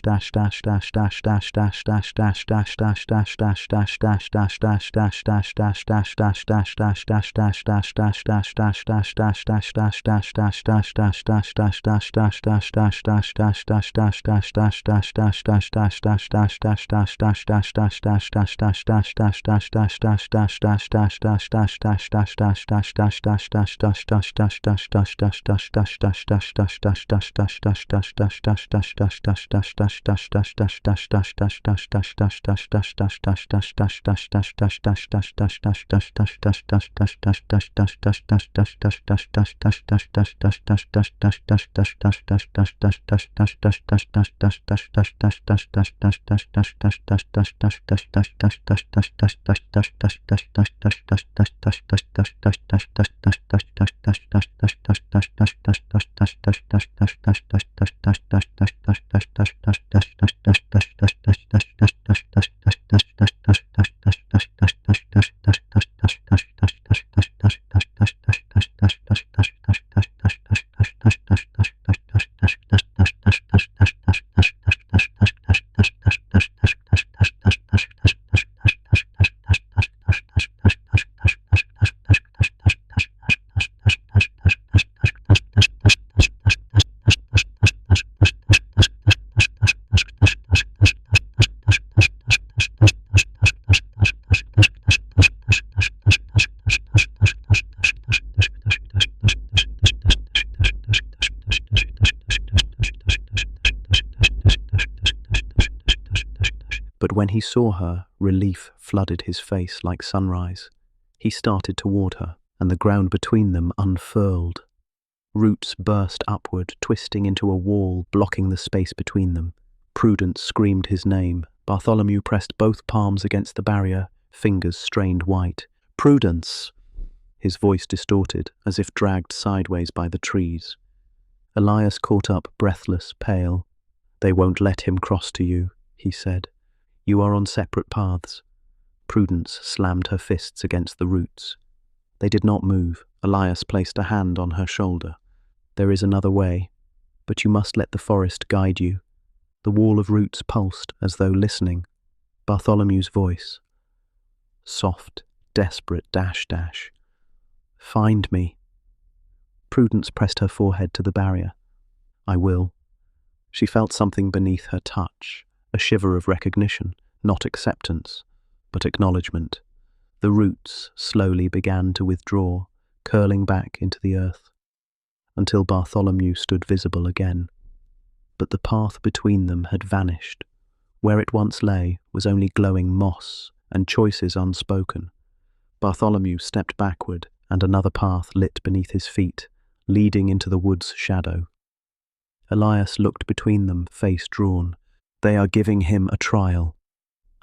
But when he saw her, relief flooded his face like sunrise. He started toward her, and the ground between them unfurled. Roots burst upward, twisting into a wall, blocking the space between them. Prudence screamed his name. Bartholomew pressed both palms against the barrier, fingers strained white. "Prudence!" His voice distorted, as if dragged sideways by the trees. Elias caught up, breathless, pale. "They won't let him cross to you," he said. "You are on separate paths." Prudence slammed her fists against the roots. They did not move. Elias placed a hand on her shoulder. "There is another way, but you must let the forest guide you." The wall of roots pulsed as though listening. Bartholomew's voice. Soft, desperate, dash. "Find me." Prudence pressed her forehead to the barrier. "I will." She felt something beneath her touch, a shiver of recognition, not acceptance, but acknowledgement. The roots slowly began to withdraw, curling back into the earth, until Bartholomew stood visible again. But the path between them had vanished. Where it once lay was only glowing moss and choices unspoken. Bartholomew stepped backward, and another path lit beneath his feet, leading into the wood's shadow. Elias looked between them, face drawn. "They are giving him a trial."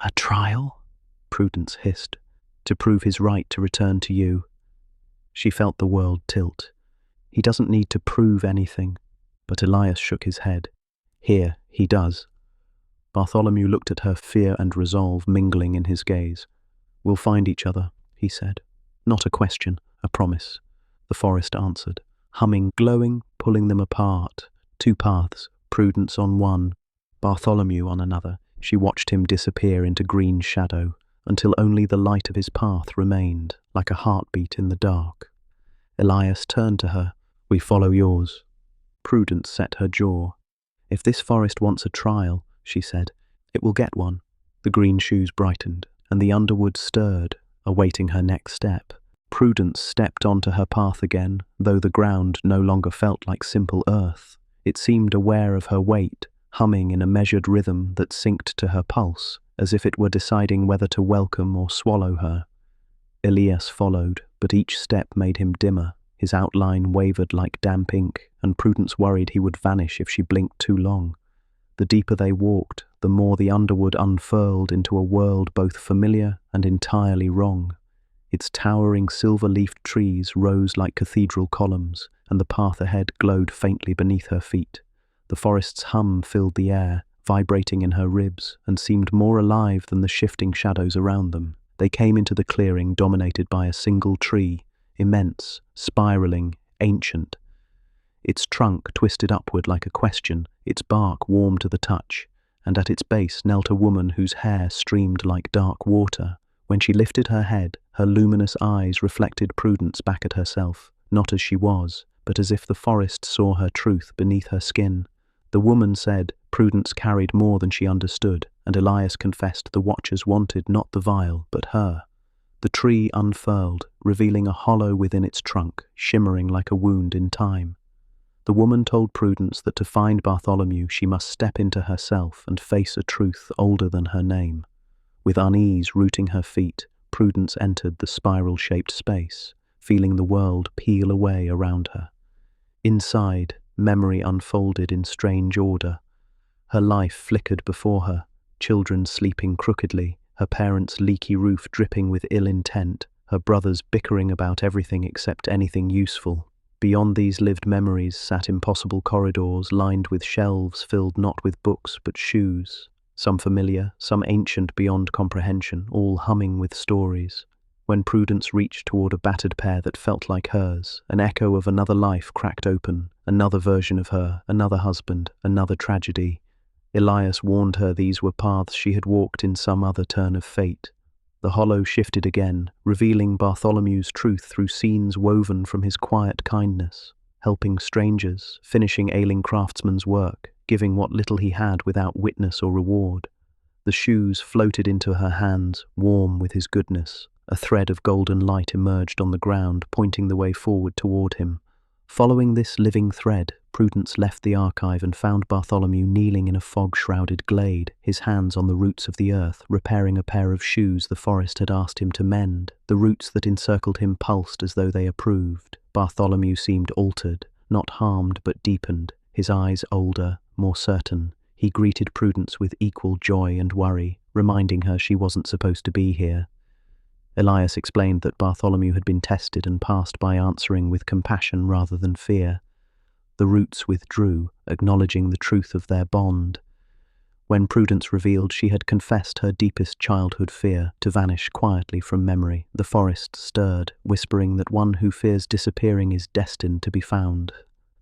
"A trial?" Prudence hissed. "To prove his right to return to you." She felt the world tilt. He doesn't need to prove anything. But Elias shook his head. "Here, he does." Bartholomew looked at her, fear and resolve mingling in his gaze. "We'll find each other," he said. "Not a question, a promise." The forest answered, humming, glowing, pulling them apart. Two paths, Prudence on one, Bartholomew on another. She watched him disappear into green shadow, until only the light of his path remained, like a heartbeat in the dark. Elias turned to her. "We follow yours." Prudence set her jaw. "If this forest wants a trial," she said, "it will get one." The green shoes brightened, and the underwood stirred, awaiting her next step. Prudence stepped onto her path again, though the ground no longer felt like simple earth. It seemed aware of her weight, humming in a measured rhythm that synced to her pulse, as if it were deciding whether to welcome or swallow her. Elias followed, but each step made him dimmer. His outline wavered like damp ink, and Prudence worried he would vanish if she blinked too long. The deeper they walked, the more the underwood unfurled into a world both familiar and entirely wrong. Its towering silver-leafed trees rose like cathedral columns, and the path ahead glowed faintly beneath her feet. The forest's hum filled the air, vibrating in her ribs, and seemed more alive than the shifting shadows around them. They came into the clearing dominated by a single tree, immense, spiraling, ancient. Its trunk twisted upward like a question, its bark warm to the touch, and at its base knelt a woman whose hair streamed like dark water. When she lifted her head, her luminous eyes reflected Prudence back at herself, not as she was, but as if the forest saw her truth beneath her skin. The woman said Prudence carried more than she understood, and Elias confessed the watchers wanted not the vial, but her. The tree unfurled, revealing a hollow within its trunk, shimmering like a wound in time. The woman told Prudence that to find Bartholomew she must step into herself and face a truth older than her name. With unease rooting her feet, Prudence entered the spiral-shaped space, feeling the world peel away around her. Inside, memory unfolded in strange order. Her life flickered before her, children sleeping crookedly, her parents' leaky roof dripping with ill intent, her brothers bickering about everything except anything useful. Beyond these lived memories sat impossible corridors lined with shelves filled not with books but shoes, some familiar, some ancient beyond comprehension, all humming with stories. When Prudence reached toward a battered pair that felt like hers, an echo of another life cracked open, another version of her, another husband, another tragedy. Elias warned her these were paths she had walked in some other turn of fate. The hollow shifted again, revealing Bartholomew's truth through scenes woven from his quiet kindness, helping strangers, finishing ailing craftsmen's work, giving what little he had without witness or reward. The shoes floated into her hands, warm with his goodness. A thread of golden light emerged on the ground, pointing the way forward toward him. Following this living thread, Prudence left the archive and found Bartholomew kneeling in a fog-shrouded glade, his hands on the roots of the earth, repairing a pair of shoes the forest had asked him to mend. The roots that encircled him pulsed as though they approved. Bartholomew seemed altered, not harmed but deepened, his eyes older, more certain. He greeted Prudence with equal joy and worry, reminding her she wasn't supposed to be here. Elias explained that Bartholomew had been tested and passed by answering with compassion rather than fear. The roots withdrew, acknowledging the truth of their bond. When Prudence revealed she had confessed her deepest childhood fear to vanish quietly from memory, the forest stirred, whispering that one who fears disappearing is destined to be found.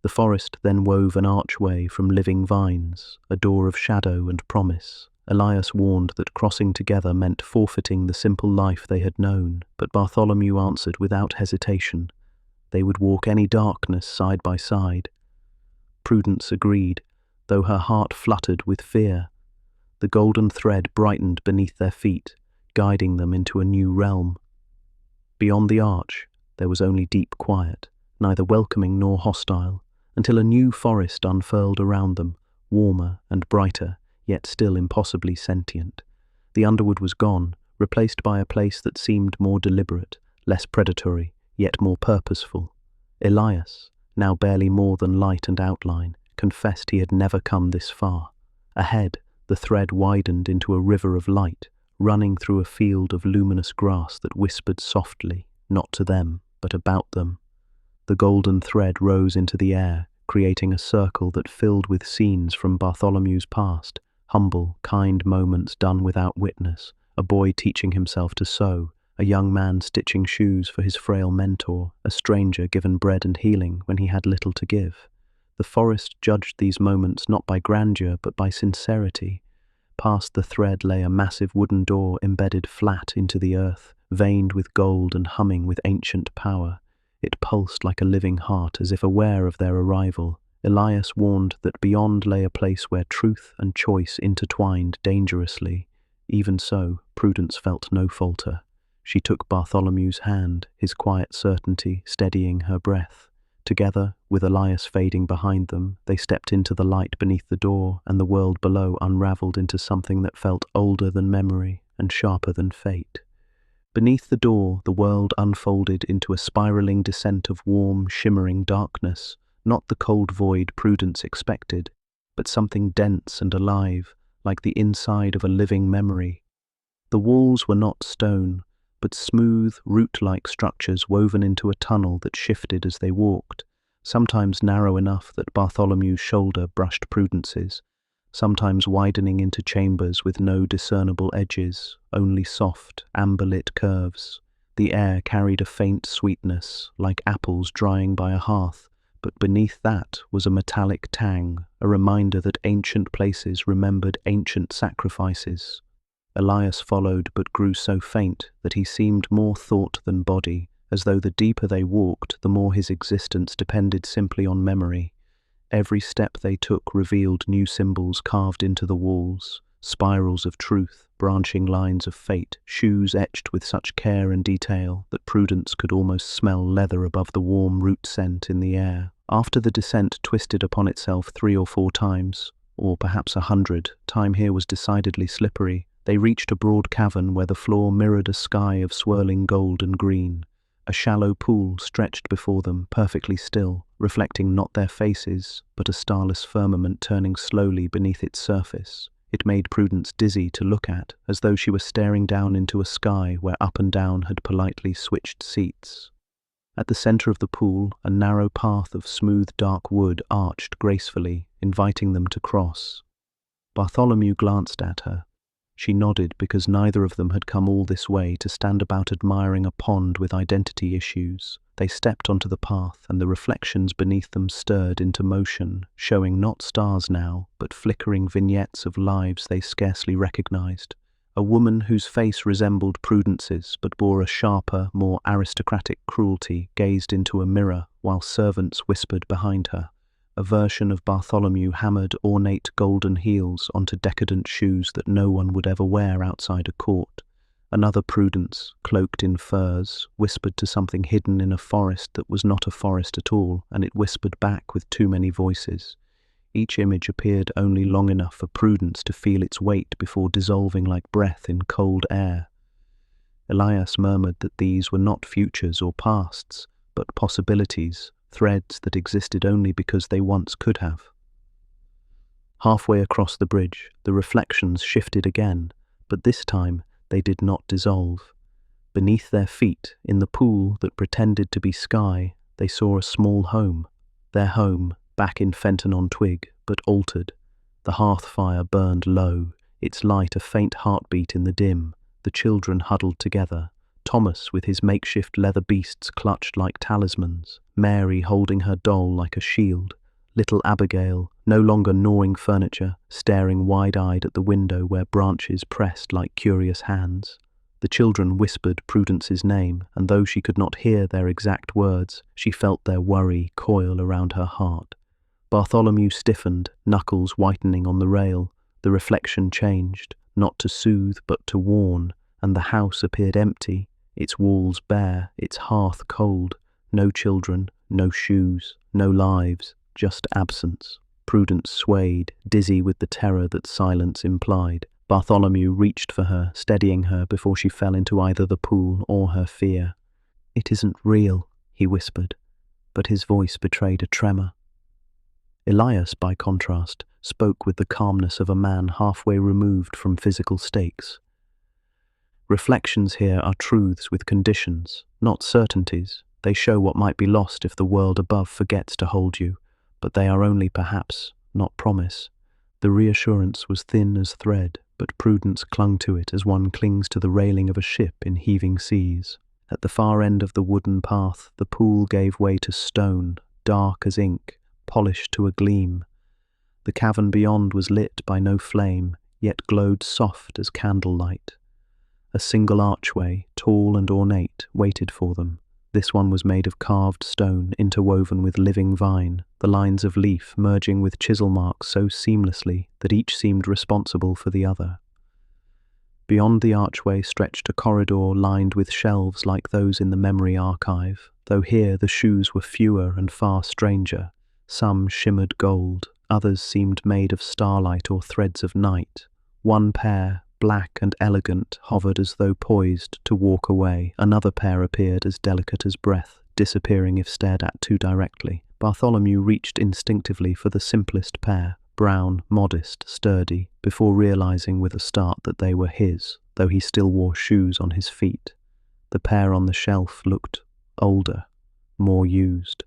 The forest then wove an archway from living vines, a door of shadow and promise. Elias warned that crossing together meant forfeiting the simple life they had known, but Bartholomew answered without hesitation. They would walk any darkness side by side. Prudence agreed, though her heart fluttered with fear. The golden thread brightened beneath their feet, guiding them into a new realm. Beyond the arch, there was only deep quiet, neither welcoming nor hostile, until a new forest unfurled around them, warmer and brighter, yet still impossibly sentient. The underwood was gone, replaced by a place that seemed more deliberate, less predatory, yet more purposeful. Elias, now barely more than light and outline, confessed he had never come this far. Ahead, the thread widened into a river of light, running through a field of luminous grass that whispered softly, not to them, but about them. The golden thread rose into the air, creating a circle that filled with scenes from Bartholomew's past, humble, kind moments done without witness, a boy teaching himself to sew, a young man stitching shoes for his frail mentor, a stranger given bread and healing when he had little to give. The forest judged these moments not by grandeur but by sincerity. Past the thread lay a massive wooden door embedded flat into the earth, veined with gold and humming with ancient power. It pulsed like a living heart as if aware of their arrival. Elias warned that beyond lay a place where truth and choice intertwined dangerously. Even so, Prudence felt no falter. She took Bartholomew's hand, his quiet certainty steadying her breath. Together, with Elias fading behind them, they stepped into the light beneath the door, and the world below unraveled into something that felt older than memory and sharper than fate. Beneath the door, the world unfolded into a spiraling descent of warm, shimmering darkness, not the cold void Prudence expected, but something dense and alive, like the inside of a living memory. The walls were not stone, but smooth, root-like structures woven into a tunnel that shifted as they walked, sometimes narrow enough that Bartholomew's shoulder brushed Prudence's, sometimes widening into chambers with no discernible edges, only soft, amber-lit curves. The air carried a faint sweetness, like apples drying by a hearth, but beneath that was a metallic tang, a reminder that ancient places remembered ancient sacrifices. Elias followed but grew so faint that he seemed more thought than body, as though the deeper they walked, the more his existence depended simply on memory. Every step they took revealed new symbols carved into the walls, spirals of truth, branching lines of fate, shoes etched with such care and detail that Prudence could almost smell leather above the warm root scent in the air. After the descent twisted upon itself 3 or 4 times, or perhaps 100, time here was decidedly slippery. They reached a broad cavern where the floor mirrored a sky of swirling gold and green. A shallow pool stretched before them, perfectly still, reflecting not their faces, but a starless firmament turning slowly beneath its surface. It made Prudence dizzy to look at, as though she were staring down into a sky where up and down had politely switched seats. At the center of the pool, a narrow path of smooth dark wood arched gracefully, inviting them to cross. Bartholomew glanced at her. She nodded because neither of them had come all this way to stand about admiring a pond with identity issues. They stepped onto the path, and the reflections beneath them stirred into motion, showing not stars now, but flickering vignettes of lives they scarcely recognized. A woman whose face resembled Prudence's, but bore a sharper, more aristocratic cruelty, gazed into a mirror, while servants whispered behind her. A version of Bartholomew hammered ornate golden heels onto decadent shoes that no one would ever wear outside a court. Another Prudence, cloaked in furs, whispered to something hidden in a forest that was not a forest at all, and it whispered back with too many voices. Each image appeared only long enough for Prudence to feel its weight before dissolving like breath in cold air. Elias murmured that these were not futures or pasts, but possibilities, threads that existed only because they once could have. Halfway across the bridge, the reflections shifted again, but this time they did not dissolve. Beneath their feet, in the pool that pretended to be sky, they saw a small home. Their home, back in Fenton-on-Twig, but altered. The hearth fire burned low, its light a faint heartbeat in the dim. The children huddled together. Thomas with his makeshift leather beasts clutched like talismans, Mary holding her doll like a shield, little Abigail, no longer gnawing furniture, staring wide-eyed at the window where branches pressed like curious hands. The children whispered Prudence's name, and though she could not hear their exact words, she felt their worry coil around her heart. Bartholomew stiffened, knuckles whitening on the rail. The reflection changed, not to soothe but to warn, and the house appeared empty, its walls bare, its hearth cold. No children, no shoes, no lives, just absence. Prudence swayed, dizzy with the terror that silence implied. Bartholomew reached for her, steadying her before she fell into either the pool or her fear. "It isn't real," he whispered, but his voice betrayed a tremor. Elias, by contrast, spoke with the calmness of a man halfway removed from physical stakes. Reflections here are truths with conditions, not certainties. They show what might be lost if the world above forgets to hold you, but they are only perhaps, not promise. The reassurance was thin as thread, but Prudence clung to it as one clings to the railing of a ship in heaving seas. At the far end of the wooden path, the pool gave way to stone, dark as ink, polished to a gleam. The cavern beyond was lit by no flame, yet glowed soft as candlelight. A single archway, tall and ornate, waited for them. This one was made of carved stone interwoven with living vine, the lines of leaf merging with chisel marks so seamlessly that each seemed responsible for the other. Beyond the archway stretched a corridor lined with shelves like those in the memory archive, though here the shoes were fewer and far stranger. Some shimmered gold, others seemed made of starlight or threads of night. One pair, black and elegant, hovered as though poised to walk away. Another pair appeared as delicate as breath, disappearing if stared at too directly. Bartholomew reached instinctively for the simplest pair, brown, modest, sturdy, before realizing with a start that they were his, though he still wore shoes on his feet. The pair on the shelf looked older, more used,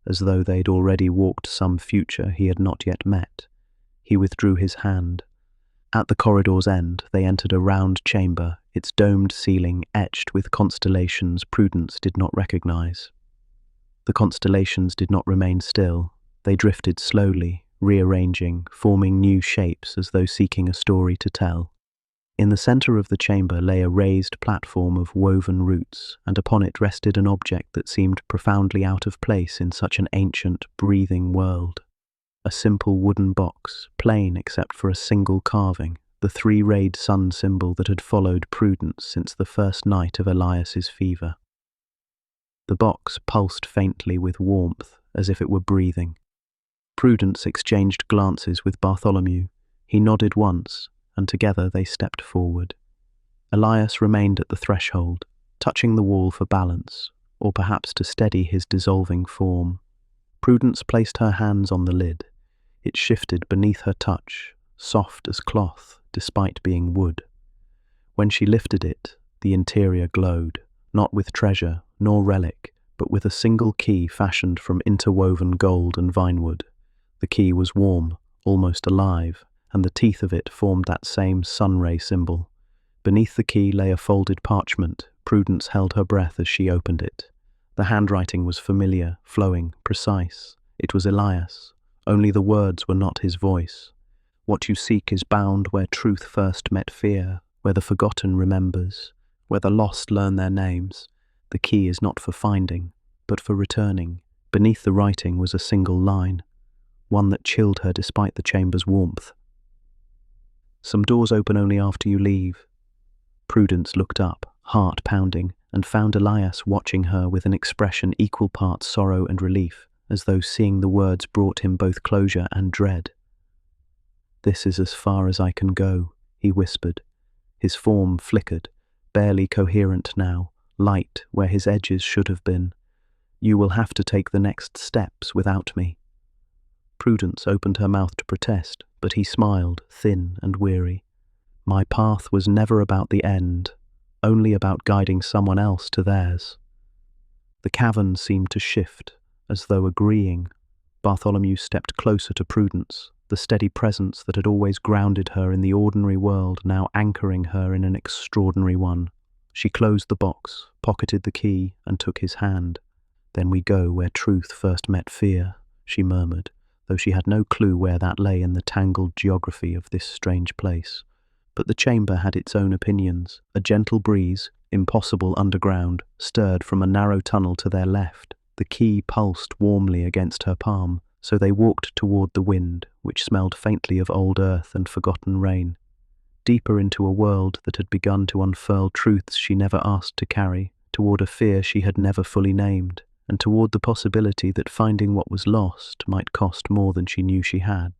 as though they'd already walked some future he had not yet met. He withdrew his hand. At the corridor's end, they entered a round chamber, its domed ceiling etched with constellations Prudence did not recognize. The constellations did not remain still. They drifted slowly, rearranging, forming new shapes as though seeking a story to tell. In the center of the chamber lay a raised platform of woven roots, and upon it rested an object that seemed profoundly out of place in such an ancient, breathing world. A simple wooden box, plain except for a single carving, the three-rayed sun symbol that had followed Prudence since the first night of Elias's fever. The box pulsed faintly with warmth, as if it were breathing. Prudence exchanged glances with Bartholomew. He nodded once, and together they stepped forward. Elias remained at the threshold, touching the wall for balance, or perhaps to steady his dissolving form. Prudence placed her hands on the lid. It shifted beneath her touch, soft as cloth, despite being wood. When she lifted it, the interior glowed, not with treasure nor relic, but with a single key fashioned from interwoven gold and vinewood. The key was warm, almost alive, and the teeth of it formed that same sun-ray symbol. Beneath the key lay a folded parchment. Prudence held her breath as she opened it. The handwriting was familiar, flowing, precise. It was Elias. Only the words were not his voice. What you seek is bound where truth first met fear, where the forgotten remembers, where the lost learn their names. The key is not for finding, but for returning. Beneath the writing was a single line, one that chilled her despite the chamber's warmth. Some doors open only after you leave. Prudence looked up, heart pounding, and found Elias watching her with an expression equal parts sorrow and relief, as though seeing the words brought him both closure and dread. "This is as far as I can go," he whispered. His form flickered, barely coherent now, light where his edges should have been. "You will have to take the next steps without me." Prudence opened her mouth to protest, but he smiled, thin and weary. "My path was never about the end, only about guiding someone else to theirs." The cavern seemed to shift, as though agreeing. Bartholomew stepped closer to Prudence, the steady presence that had always grounded her in the ordinary world now anchoring her in an extraordinary one. She closed the box, pocketed the key, and took his hand. "Then we go where truth first met fear," she murmured, though she had no clue where that lay in the tangled geography of this strange place. But the chamber had its own opinions. A gentle breeze, impossible underground, stirred from a narrow tunnel to their left. The key pulsed warmly against her palm, so they walked toward the wind, which smelled faintly of old earth and forgotten rain. Deeper into a world that had begun to unfurl truths she never asked to carry, toward a fear she had never fully named, and toward the possibility that finding what was lost might cost more than she knew she had.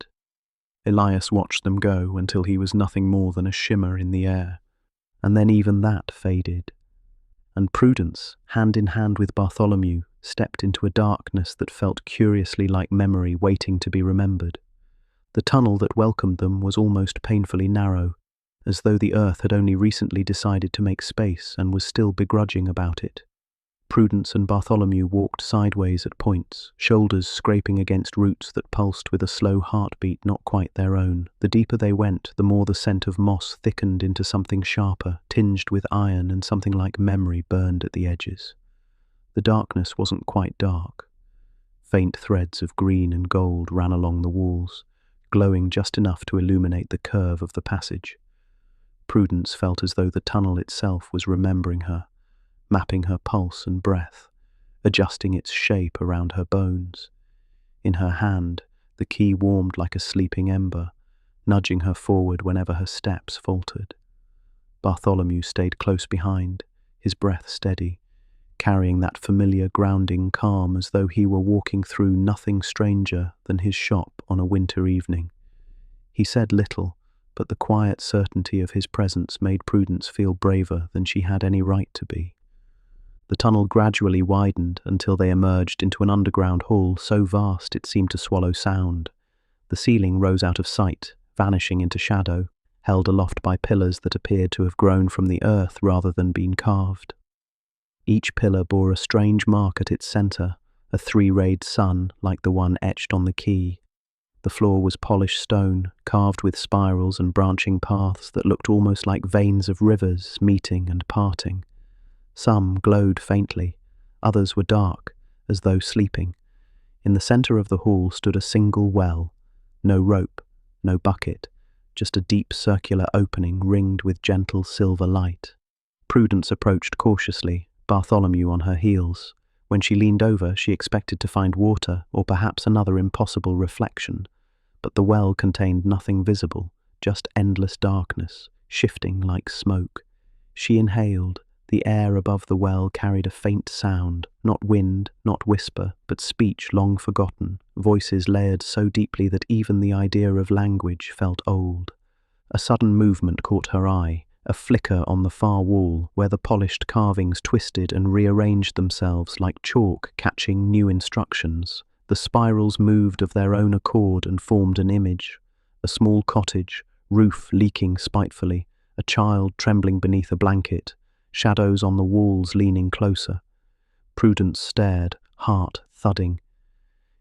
Elias watched them go until he was nothing more than a shimmer in the air, and then even that faded. And Prudence, hand in hand with Bartholomew, stepped into a darkness that felt curiously like memory waiting to be remembered. The tunnel that welcomed them was almost painfully narrow, as though the earth had only recently decided to make space and was still begrudging about it. Prudence and Bartholomew walked sideways at points, shoulders scraping against roots that pulsed with a slow heartbeat not quite their own. The deeper they went, the more the scent of moss thickened into something sharper, tinged with iron, and something like memory burned at the edges. The darkness wasn't quite dark. Faint threads of green and gold ran along the walls, glowing just enough to illuminate the curve of the passage. Prudence felt as though the tunnel itself was remembering her, mapping her pulse and breath, adjusting its shape around her bones. In her hand, the key warmed like a sleeping ember, nudging her forward whenever her steps faltered. Bartholomew stayed close behind, his breath steady, carrying that familiar grounding calm as though he were walking through nothing stranger than his shop on a winter evening. He said little, but the quiet certainty of his presence made Prudence feel braver than she had any right to be. The tunnel gradually widened until they emerged into an underground hall so vast it seemed to swallow sound. The ceiling rose out of sight, vanishing into shadow, held aloft by pillars that appeared to have grown from the earth rather than been carved. Each pillar bore a strange mark at its center, a three-rayed sun like the one etched on the key. The floor was polished stone, carved with spirals and branching paths that looked almost like veins of rivers meeting and parting. Some glowed faintly, others were dark, as though sleeping. In the center of the hall stood a single well. No rope, no bucket, just a deep circular opening ringed with gentle silver light. Prudence approached cautiously, Bartholomew on her heels. When she leaned over, she expected to find water or perhaps another impossible reflection. But the well contained nothing visible, just endless darkness, shifting like smoke. She inhaled. The air above the well carried a faint sound, not wind, not whisper, but speech long forgotten, voices layered so deeply that even the idea of language felt old. A sudden movement caught her eye, a flicker on the far wall where the polished carvings twisted and rearranged themselves like chalk catching new instructions. The spirals moved of their own accord and formed an image. A small cottage, roof leaking spitefully, a child trembling beneath a blanket, shadows on the walls leaning closer. Prudence stared, heart thudding.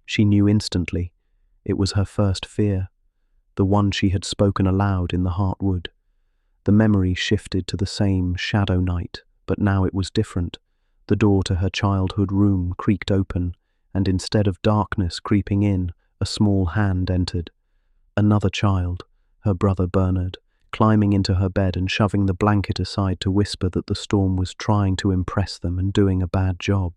She knew instantly. It was her first fear, the one she had spoken aloud in the Heartwood. The memory shifted to the same shadow night, but now it was different. The door to her childhood room creaked open, and instead of darkness creeping in, a small hand entered. Another child, her brother Bernard, climbing into her bed and shoving the blanket aside to whisper that the storm was trying to impress them and doing a bad job.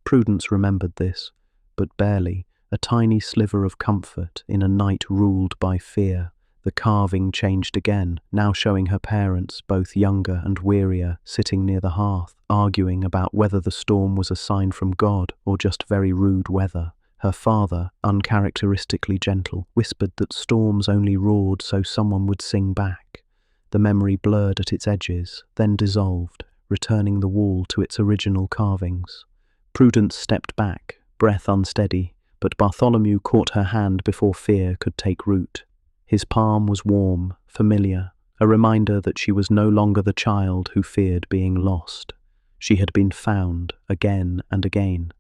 Prudence remembered this, but barely, a tiny sliver of comfort in a night ruled by fear. The carving changed again, now showing her parents, both younger and wearier, sitting near the hearth, arguing about whether the storm was a sign from God or just very rude weather. Her father, uncharacteristically gentle, whispered that storms only roared so someone would sing back. The memory blurred at its edges, then dissolved, returning the wall to its original carvings. Prudence stepped back, breath unsteady, but Bartholomew caught her hand before fear could take root. His palm was warm, familiar, a reminder that she was no longer the child who feared being lost. She had been found, again and again.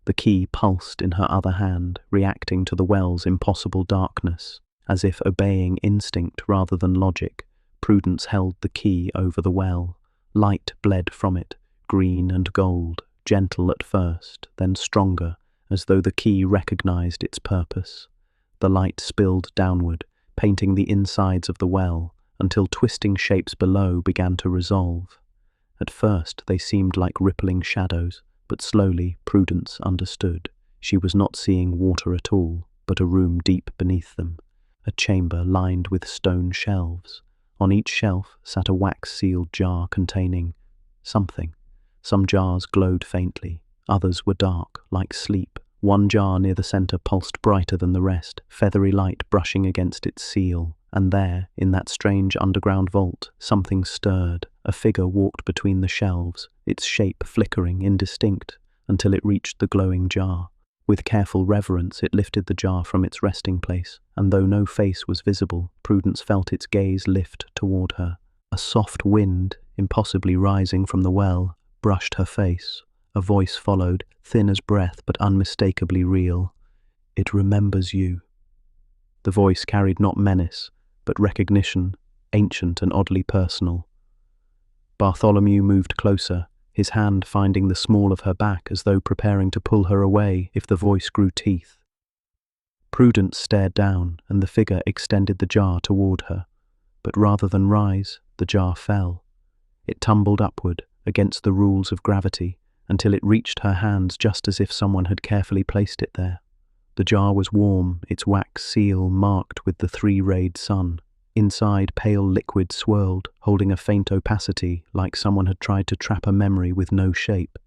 The key pulsed in her other hand, reacting to the well's impossible darkness. As if obeying instinct rather than logic, Prudence held the key over the well. Light bled from it, green and gold, gentle at first, then stronger, as though the key recognized its purpose. The light spilled downward, painting the insides of the well, until twisting shapes below began to resolve. At first they seemed like rippling shadows, but slowly Prudence understood. She was not seeing water at all, but a room deep beneath them, a chamber lined with stone shelves. On each shelf sat a wax-sealed jar containing something. Some jars glowed faintly, others were dark, like sleep. One jar near the center pulsed brighter than the rest, feathery light brushing against its seal. And there, in that strange underground vault, something stirred. A figure walked between the shelves, its shape flickering, indistinct, until it reached the glowing jar. With careful reverence, it lifted the jar from its resting place, and though no face was visible, Prudence felt its gaze lift toward her. A soft wind, impossibly rising from the well, brushed her face. A voice followed, thin as breath but unmistakably real. "It remembers you." The voice carried not menace, but recognition, ancient and oddly personal. Bartholomew moved closer, his hand finding the small of her back as though preparing to pull her away if the voice grew teeth. Prudence stared down, and the figure extended the jar toward her. But rather than rise, the jar fell. It tumbled upward, against the rules of gravity, until it reached her hands just as if someone had carefully placed it there. The jar was warm, its wax seal marked with the three-rayed sun. Inside, pale liquid swirled, holding a faint opacity, like someone had tried to trap a memory with no shape.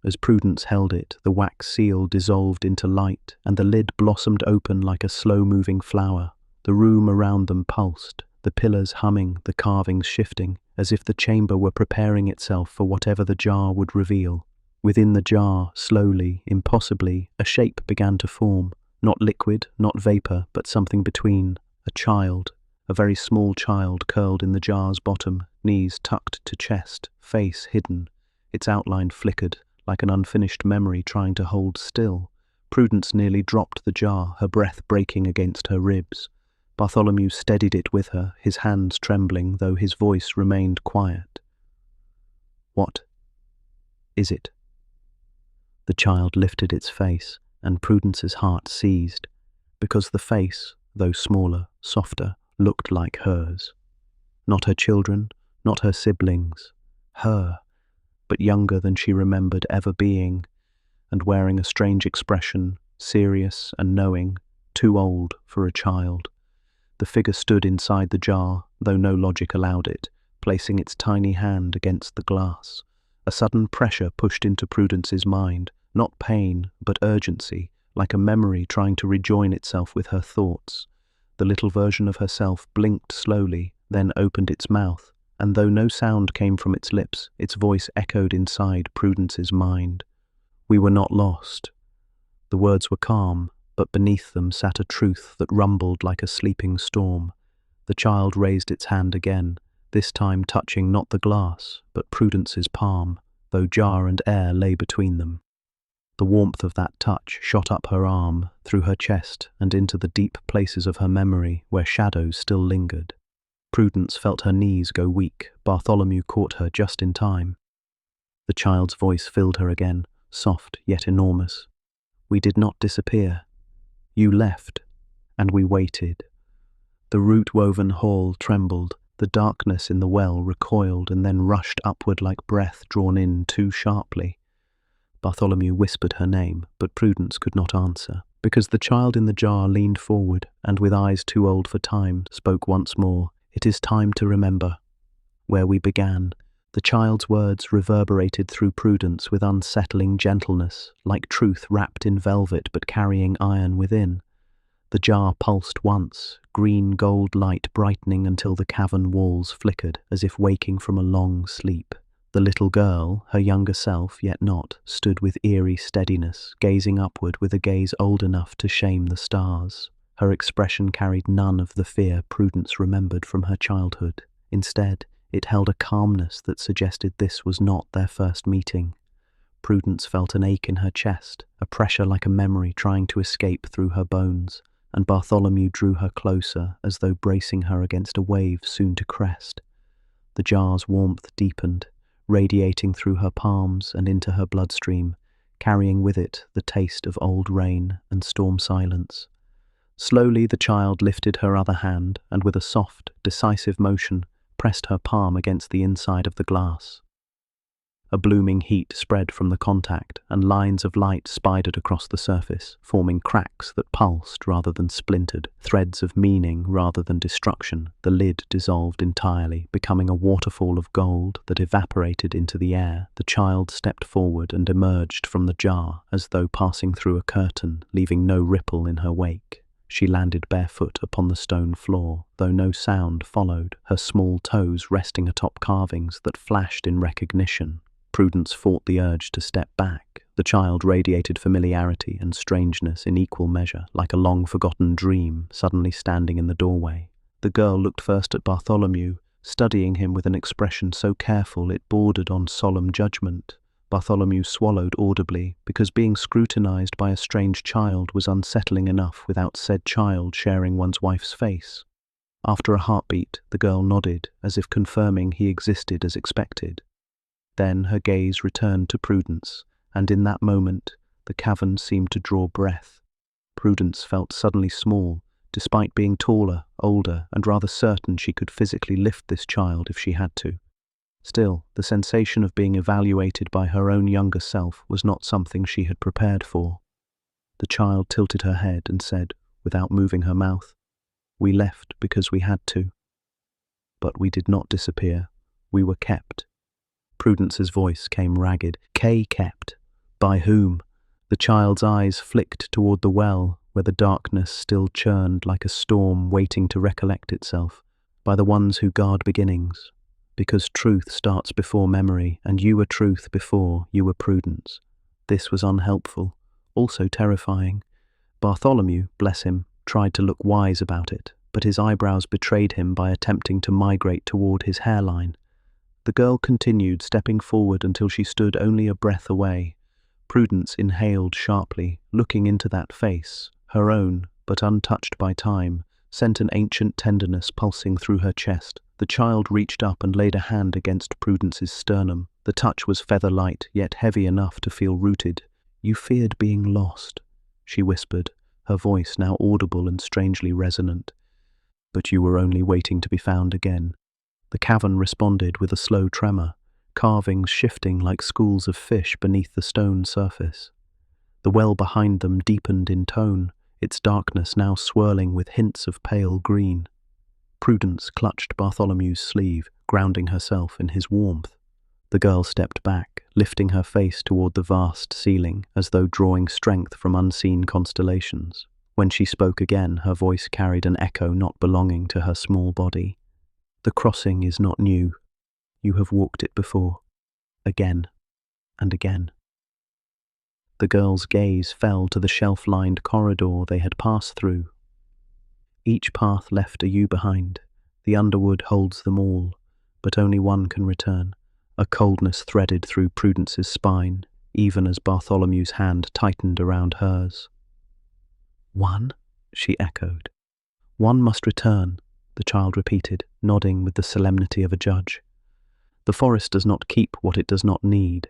As Prudence held it, the wax seal dissolved into light, and the lid blossomed open like a slow-moving flower. The room around them pulsed, the pillars humming, the carvings shifting, as if the chamber were preparing itself for whatever the jar would reveal. Within the jar, slowly, impossibly, a shape began to form, not liquid, not vapor, but something between. A child, a very small child curled in the jar's bottom, knees tucked to chest, face hidden. Its outline flickered, like an unfinished memory trying to hold still. Prudence nearly dropped the jar, her breath breaking against her ribs. Bartholomew steadied it with her, his hands trembling, though his voice remained quiet. "What is it?" The child lifted its face, and Prudence's heart seized, because the face, though smaller, softer, looked like hers. Not her children, not her siblings, her, but younger than she remembered ever being, and wearing a strange expression, serious and knowing, too old for a child. The figure stood inside the jar, though no logic allowed it, placing its tiny hand against the glass. A sudden pressure pushed into Prudence's mind, not pain, but urgency, like a memory trying to rejoin itself with her thoughts. The little version of herself blinked slowly, then opened its mouth, and though no sound came from its lips, its voice echoed inside Prudence's mind. "We were not lost." The words were calm, but beneath them sat a truth that rumbled like a sleeping storm. The child raised its hand again, this time touching not the glass, but Prudence's palm, though jar and air lay between them. The warmth of that touch shot up her arm, through her chest, and into the deep places of her memory where shadows still lingered. Prudence felt her knees go weak. Bartholomew caught her just in time. The child's voice filled her again, soft yet enormous. "We did not disappear. You left, and we waited." The root-woven hall trembled, the darkness in the well recoiled and then rushed upward like breath drawn in too sharply. Bartholomew whispered her name, but Prudence could not answer, because the child in the jar leaned forward and, with eyes too old for time, spoke once more. "It is time to remember where we began." The child's words reverberated through Prudence with unsettling gentleness, like truth wrapped in velvet but carrying iron within. The jar pulsed once, green gold light brightening until the cavern walls flickered, as if waking from a long sleep. The little girl, her younger self yet not, stood with eerie steadiness, gazing upward with a gaze old enough to shame the stars. Her expression carried none of the fear Prudence remembered from her childhood. Instead, it held a calmness that suggested this was not their first meeting. Prudence felt an ache in her chest, a pressure like a memory trying to escape through her bones, and Bartholomew drew her closer as though bracing her against a wave soon to crest. The jar's warmth deepened, radiating through her palms and into her bloodstream, carrying with it the taste of old rain and storm silence. Slowly the child lifted her other hand and with a soft, decisive motion pressed her palm against the inside of the glass. A blooming heat spread from the contact, and lines of light spidered across the surface, forming cracks that pulsed rather than splintered, threads of meaning rather than destruction. The lid dissolved entirely, becoming a waterfall of gold that evaporated into the air. The child stepped forward and emerged from the jar, as though passing through a curtain, leaving no ripple in her wake. She landed barefoot upon the stone floor, though no sound followed, her small toes resting atop carvings that flashed in recognition. Prudence fought the urge to step back. The child radiated familiarity and strangeness in equal measure, like a long-forgotten dream suddenly standing in the doorway. The girl looked first at Bartholomew, studying him with an expression so careful it bordered on solemn judgment. Bartholomew swallowed audibly, because being scrutinized by a strange child was unsettling enough without said child sharing one's wife's face. After a heartbeat, the girl nodded, as if confirming he existed as expected. Then her gaze returned to Prudence, and in that moment, the cavern seemed to draw breath. Prudence felt suddenly small, despite being taller, older, and rather certain she could physically lift this child if she had to. Still, the sensation of being evaluated by her own younger self was not something she had prepared for. The child tilted her head and said, without moving her mouth, "We left because we had to. But we did not disappear. We were kept." Prudence's voice came ragged. "Kept? By whom?" The child's eyes flicked toward the well, where the darkness still churned like a storm waiting to recollect itself. "By the ones who guard beginnings. Because truth starts before memory, and you were truth before you were Prudence." This was unhelpful, also terrifying. Bartholomew, bless him, tried to look wise about it, but his eyebrows betrayed him by attempting to migrate toward his hairline. The girl continued, stepping forward until she stood only a breath away. Prudence inhaled sharply, looking into that face, her own, but untouched by time, sent an ancient tenderness pulsing through her chest. The child reached up and laid a hand against Prudence's sternum. The touch was feather-light, yet heavy enough to feel rooted. You feared being lost, she whispered, her voice now audible and strangely resonant. But you were only waiting to be found again. The cavern responded with a slow tremor, carvings shifting like schools of fish beneath the stone surface. The well behind them deepened in tone, its darkness now swirling with hints of pale green. Prudence clutched Bartholomew's sleeve, grounding herself in his warmth. The girl stepped back, lifting her face toward the vast ceiling, as though drawing strength from unseen constellations. When she spoke again, her voice carried an echo not belonging to her small body. The crossing is not new. You have walked it before. Again and again. The girl's gaze fell to the shelf-lined corridor they had passed through. Each path left a you behind. The underwood holds them all, but only one can return. A coldness threaded through Prudence's spine, even as Bartholomew's hand tightened around hers. "One?" she echoed. "One must return," the child repeated, nodding with the solemnity of a judge. "The forest does not keep what it does not need,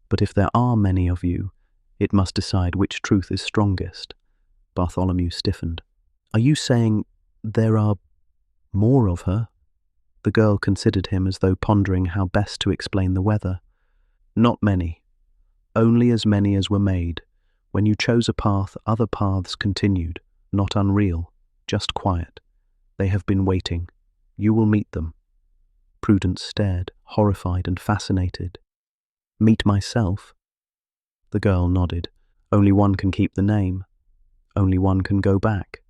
but if there are many of you, it must decide which truth is strongest." Bartholomew stiffened. "Are you saying there are more of her?" The girl considered him as though pondering how best to explain the weather. "Not many. Only as many as were made. When you chose a path, other paths continued, not unreal, just quiet. They have been waiting. You will meet them." Prudence stared, horrified and fascinated. "Meet myself?" The girl nodded. "Only one can keep the name. Only one can go back.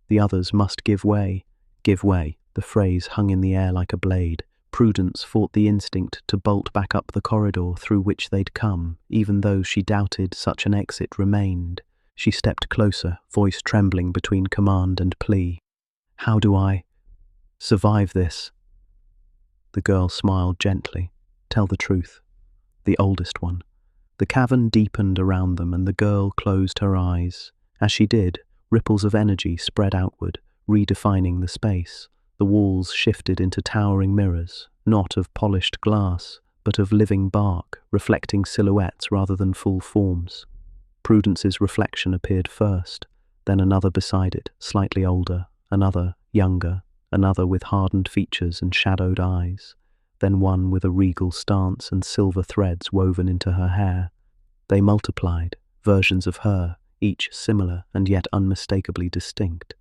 The others must give way." Give way. The phrase hung in the air like a blade. Prudence fought the instinct to bolt back up the corridor through which they'd come, even though she doubted such an exit remained. She stepped closer, voice trembling between command and plea. "How do I survive this?" The girl smiled gently. "Tell the truth." The oldest one. The cavern deepened around them, and the girl closed her eyes. As she did, ripples of energy spread outward, redefining the space. The walls shifted into towering mirrors, not of polished glass, but of living bark, reflecting silhouettes rather than full forms. Prudence's reflection appeared first, then another beside it, slightly older, another, younger, another with hardened features and shadowed eyes, then one with a regal stance and silver threads woven into her hair. They multiplied, versions of her, each similar and yet unmistakably distinct.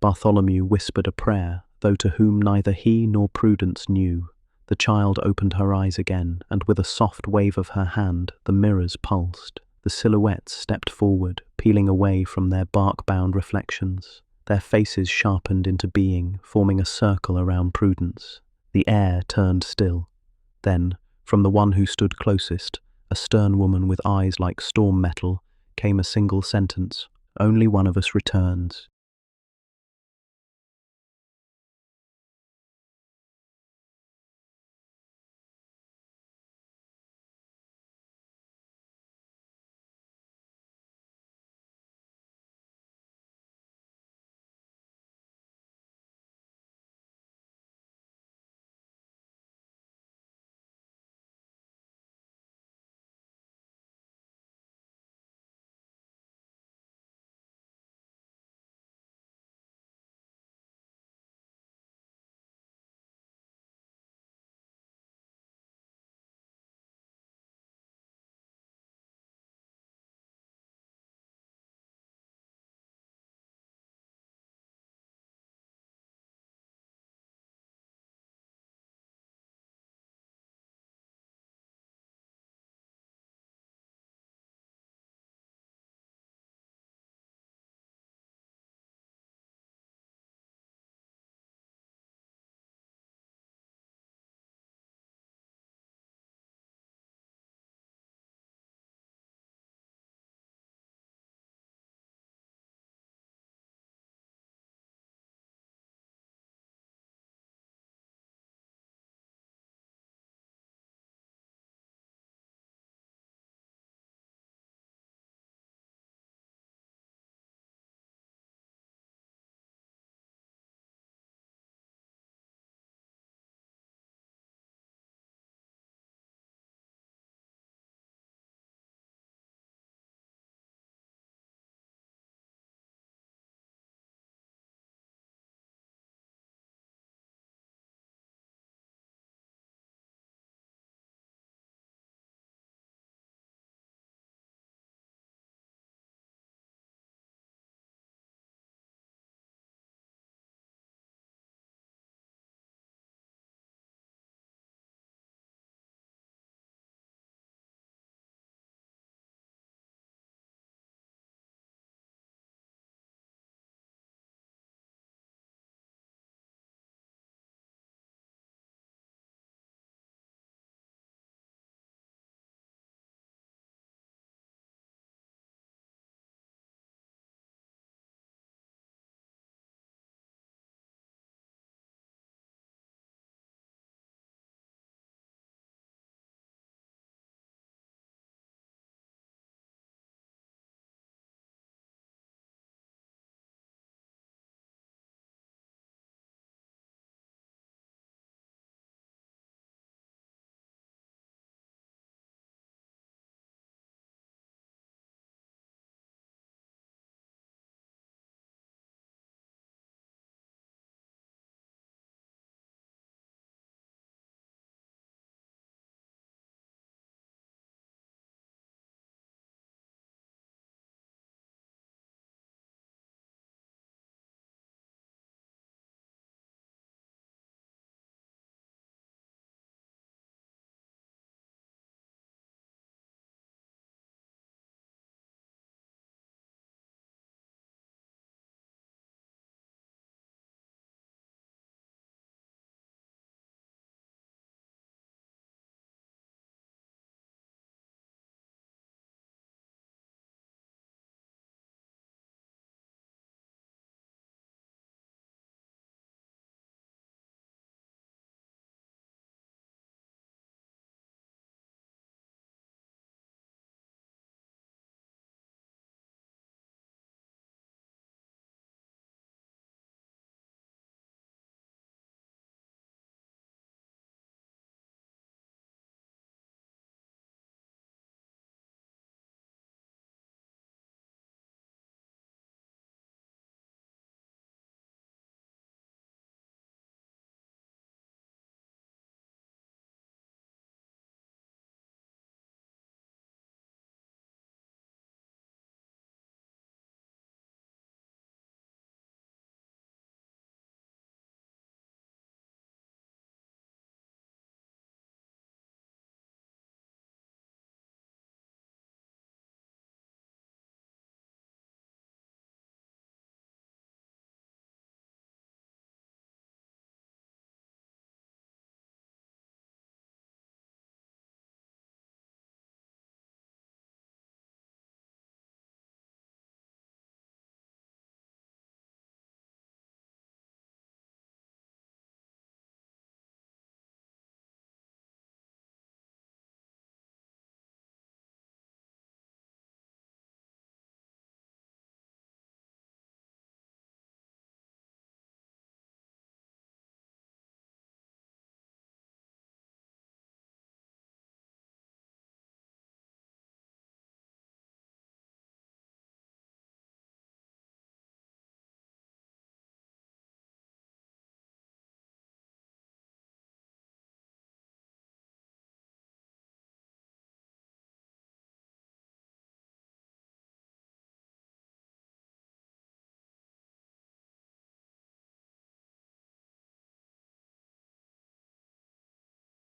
Bartholomew whispered a prayer, though to whom neither he nor Prudence knew. The child opened her eyes again, and with a soft wave of her hand, the mirrors pulsed. The silhouettes stepped forward, peeling away from their bark-bound reflections. Their faces sharpened into being, forming a circle around Prudence. The air turned still. Then, from the one who stood closest, a stern woman with eyes like storm metal, came a single sentence. "Only one of us returns.